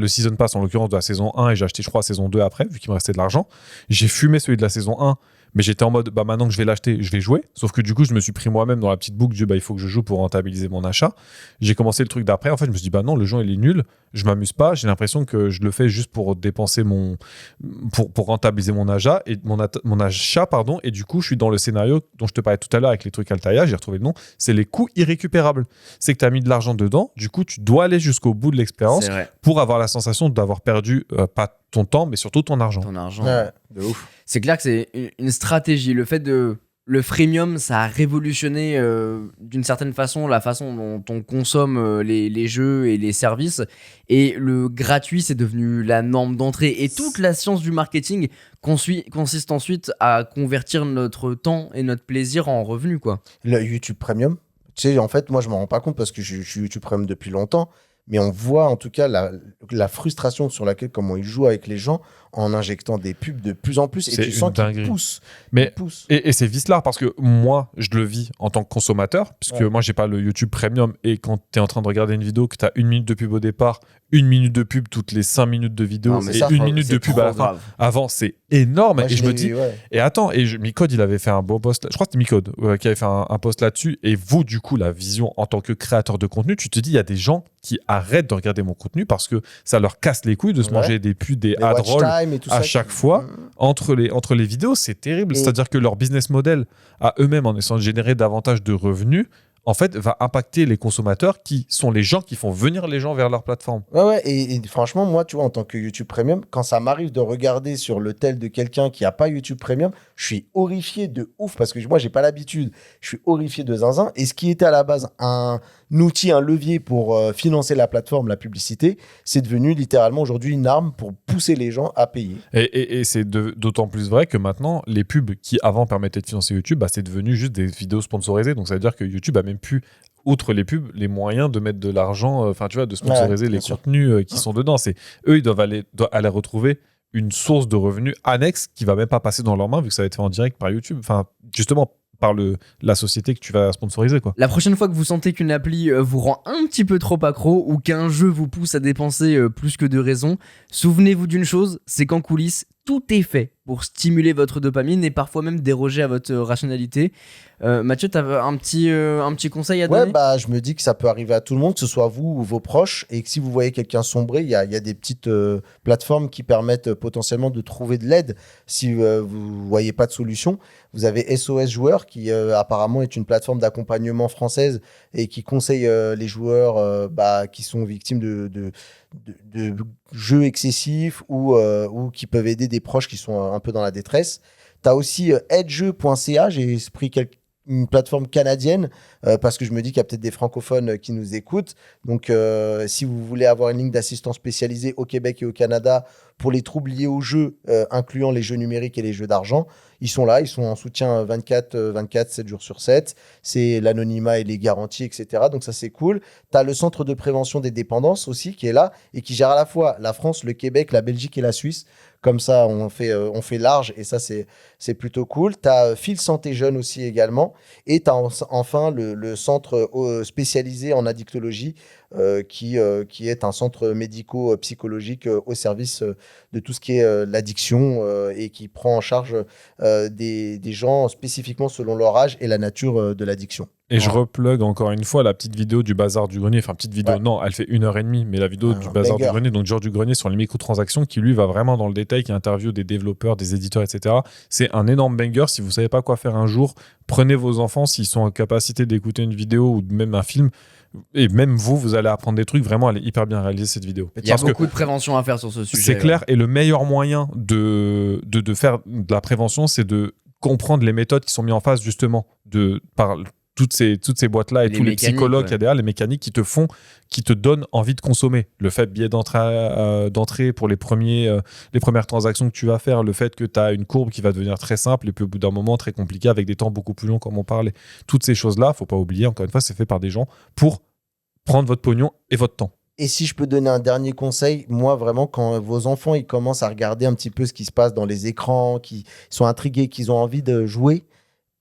Season Pass en l'occurrence de la saison 1 et j'ai acheté, je crois, la saison 2 après, vu qu'il me restait de l'argent. J'ai fumé celui de la saison 1. Mais j'étais en mode, bah maintenant que je vais l'acheter, je vais jouer. Sauf que du coup, je me suis pris moi-même dans la petite boucle du, bah il faut que je joue pour rentabiliser mon achat. J'ai commencé le truc d'après. En fait, je me suis dit, bah non, le jeu, il est nul. Je m'amuse pas. J'ai l'impression que je le fais juste pour dépenser pour rentabiliser mon achat, mon achat, pardon. Et du coup, je suis dans le scénario dont je te parlais tout à l'heure avec les trucs Altaïa. J'ai retrouvé le nom. C'est les coûts irrécupérables. C'est que tu as mis de l'argent dedans. Du coup, tu dois aller jusqu'au bout de l'expérience C'est vrai. pour avoir la sensation d'avoir perdu, pas ton temps, mais surtout ton argent. Ton argent. Ouais, de ouf. C'est clair que c'est une stratégie. Le fait de. Le freemium, ça a révolutionné d'une certaine façon la façon dont on consomme les jeux et les services. Et le gratuit, c'est devenu la norme d'entrée. Et toute la science du marketing consiste ensuite à convertir notre temps et notre plaisir en revenus, quoi. Le YouTube Premium, tu sais, en fait, moi, je m'en rends pas compte parce que je suis YouTube Premium depuis longtemps. Mais on voit en tout cas la frustration sur laquelle, comment ils jouent avec les gens en injectant des pubs de plus en plus. Et C'est tu une sens qu'ils dinguerie. poussent. Mais Ils poussent. Et c'est vicelard parce que moi, je le vis en tant que consommateur, puisque Ouais. moi, j'ai pas le YouTube Premium. Et quand tu es en train de regarder une vidéo, que tu as 1 minute de pub au départ, 1 minute de pub toutes les 5 minutes de vidéo Non, mais et ça, 1 faut- minute c'est de pub trop à la fin. grave. Avant, c'est énorme. Moi, et je me l'ai- dis, ouais. et attends, Micode, il avait fait un beau post. Je crois que c'était Micode qui avait fait un post là-dessus. Et vous, du coup, la vision en tant que créateur de contenu, tu te dis, il y a des gens qui arrêtent de regarder mon contenu parce que ça leur casse les couilles de se Ouais. manger des pubs, des Les ad watch rolls time et tout à ça, chaque qui- fois. entre les vidéos, c'est terrible. Et- C'est-à-dire que leur business model à eux-mêmes, en essayant de générer davantage de revenus, en fait, va impacter les consommateurs qui sont les gens qui font venir les gens vers leur plateforme. Ouais, et franchement, moi, tu vois, en tant que YouTube Premium, quand ça m'arrive de regarder sur le tel de quelqu'un qui n'a pas YouTube Premium, je suis horrifié de ouf parce que moi, j'ai pas l'habitude. Je suis horrifié de zinzin. Et ce qui était à la base un outil, un levier pour financer la plateforme, la publicité, c'est devenu littéralement aujourd'hui une arme pour pousser les gens à payer. Et c'est d'autant plus vrai que maintenant, les pubs qui avant permettaient de financer YouTube, bah, c'est devenu juste des vidéos sponsorisées. Donc ça veut dire que YouTube a même plus, outre les pubs, les moyens de mettre de l'argent, enfin tu vois, de sponsoriser Ouais, les bien sûr. contenus qui sont dedans. C'est eux, ils doivent aller retrouver une source de revenus annexe qui va même pas passer dans leurs mains vu que ça va être fait en direct par YouTube. Enfin, justement par la société que tu vas sponsoriser, quoi. La prochaine fois que vous sentez qu'une appli vous rend un petit peu trop accro ou qu'un jeu vous pousse à dépenser plus que de raison, souvenez-vous d'une chose, c'est qu'en coulisses, tout est fait pour stimuler votre dopamine et parfois même déroger à votre rationalité. Mathieu, t'avais un petit conseil à Ouais, donner? bah, je me dis que ça peut arriver à tout le monde, que ce soit vous ou vos proches, et que si vous voyez quelqu'un sombrer, il y a des petites plateformes qui permettent potentiellement de trouver de l'aide si vous voyez pas de solution. Vous avez SOS Joueurs, qui apparemment est une plateforme d'accompagnement française et qui conseille les joueurs qui sont victimes de jeux excessifs ou qui peuvent aider des proches qui sont un peu dans la détresse. Tu as aussi edgejeux.ca, j'ai pris une plateforme canadienne parce que je me dis qu'il y a peut-être des francophones qui nous écoutent. Donc, si vous voulez avoir une ligne d'assistance spécialisée au Québec et au Canada pour les troubles liés aux jeux, incluant les jeux numériques et les jeux d'argent, ils sont là, ils sont en soutien 24, 7 jours sur 7. C'est l'anonymat et les garanties, etc. Donc ça, c'est cool. Tu as le centre de prévention des dépendances aussi qui est là et qui gère à la fois la France, le Québec, la Belgique et la Suisse. Comme ça, on fait large et ça, c'est plutôt cool. Tu as Fil Santé Jeune aussi également. Et tu as enfin le centre spécialisé en addictologie qui est un centre médico-psychologique au service de tout ce qui est l'addiction et qui prend en charge des gens spécifiquement selon leur âge et la nature de l'addiction. Et je replug encore une fois la petite vidéo du Bazar du Grenier. Enfin, petite vidéo, Ouais. non, elle fait 1h30, mais la vidéo Un du Bazar banger. du Grenier, donc Georges du Grenier sur les microtransactions, qui lui va vraiment dans le détail, qui interviewe des développeurs, des éditeurs, etc. C'est un énorme banger. Si vous savez pas quoi faire un jour, prenez vos enfants s'ils sont en capacité d'écouter une vidéo ou même un film. Et même vous allez apprendre des trucs. Vraiment, elle est hyper bien réalisée, cette vidéo. Il y a Parce que beaucoup de prévention à faire sur ce sujet. c'est clair. Et le meilleur moyen de faire de la prévention, c'est de comprendre les méthodes qui sont mises en face, justement, par toutes ces boîtes-là et Les tous les mécaniques, psychologues ouais. qu'il y a derrière, les mécaniques qui te donnent envie de consommer. Le fait billet d'entrée pour les premières transactions que tu vas faire, le fait que tu as une courbe qui va devenir très simple et puis au bout d'un moment très compliquée avec des temps beaucoup plus longs comme on parlait. Toutes ces choses-là, faut pas oublier, encore une fois, c'est fait par des gens pour prendre votre pognon et votre temps. Et si je peux donner un dernier conseil, moi vraiment, quand vos enfants ils commencent à regarder un petit peu ce qui se passe dans les écrans, qui sont intrigués, qu'ils ont envie de jouer,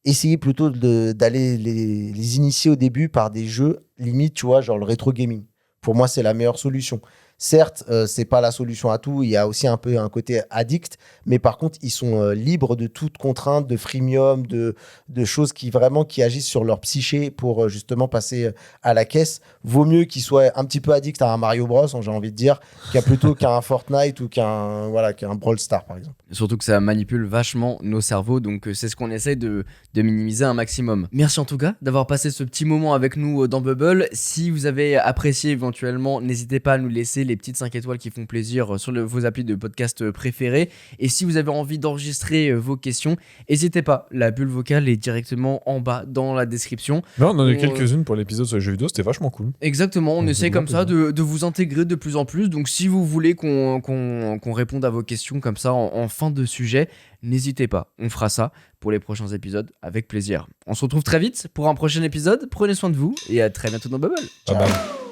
essayez plutôt d'aller les initier au début par des jeux limite, tu vois, genre le rétro gaming. Pour moi, c'est la meilleure solution. Certes, c'est pas la solution à tout. Il y a aussi un peu un côté addict, mais par contre, ils sont libres de toute contrainte, de freemium, de choses qui vraiment qui agissent sur leur psyché pour justement passer à la caisse. Vaut mieux qu'ils soient un petit peu addicts à un Mario Bros, j'ai envie de dire, plutôt qu'à un Fortnite ou qu'un Brawl Stars, par exemple. Surtout que ça manipule vachement nos cerveaux, donc c'est ce qu'on essaie de minimiser un maximum. Merci en tout cas d'avoir passé ce petit moment avec nous dans Bubble. Si vous avez apprécié éventuellement, n'hésitez pas à nous laisser les petites 5 étoiles qui font plaisir sur vos applis de podcast préférés. Et si vous avez envie d'enregistrer vos questions, n'hésitez pas, la bulle vocale est directement en bas dans la description. Mais on en a eu quelques-unes pour l'épisode sur les jeux vidéo, c'était vachement cool. Exactement, on Donc, essaie c'est comme bon, ça de vous intégrer de plus en plus. Donc si vous voulez qu'on réponde à vos questions comme ça en fin de sujet, n'hésitez pas, on fera ça pour les prochains épisodes avec plaisir. On se retrouve très vite pour un prochain épisode, prenez soin de vous et à très bientôt dans Bubble. Bye bye.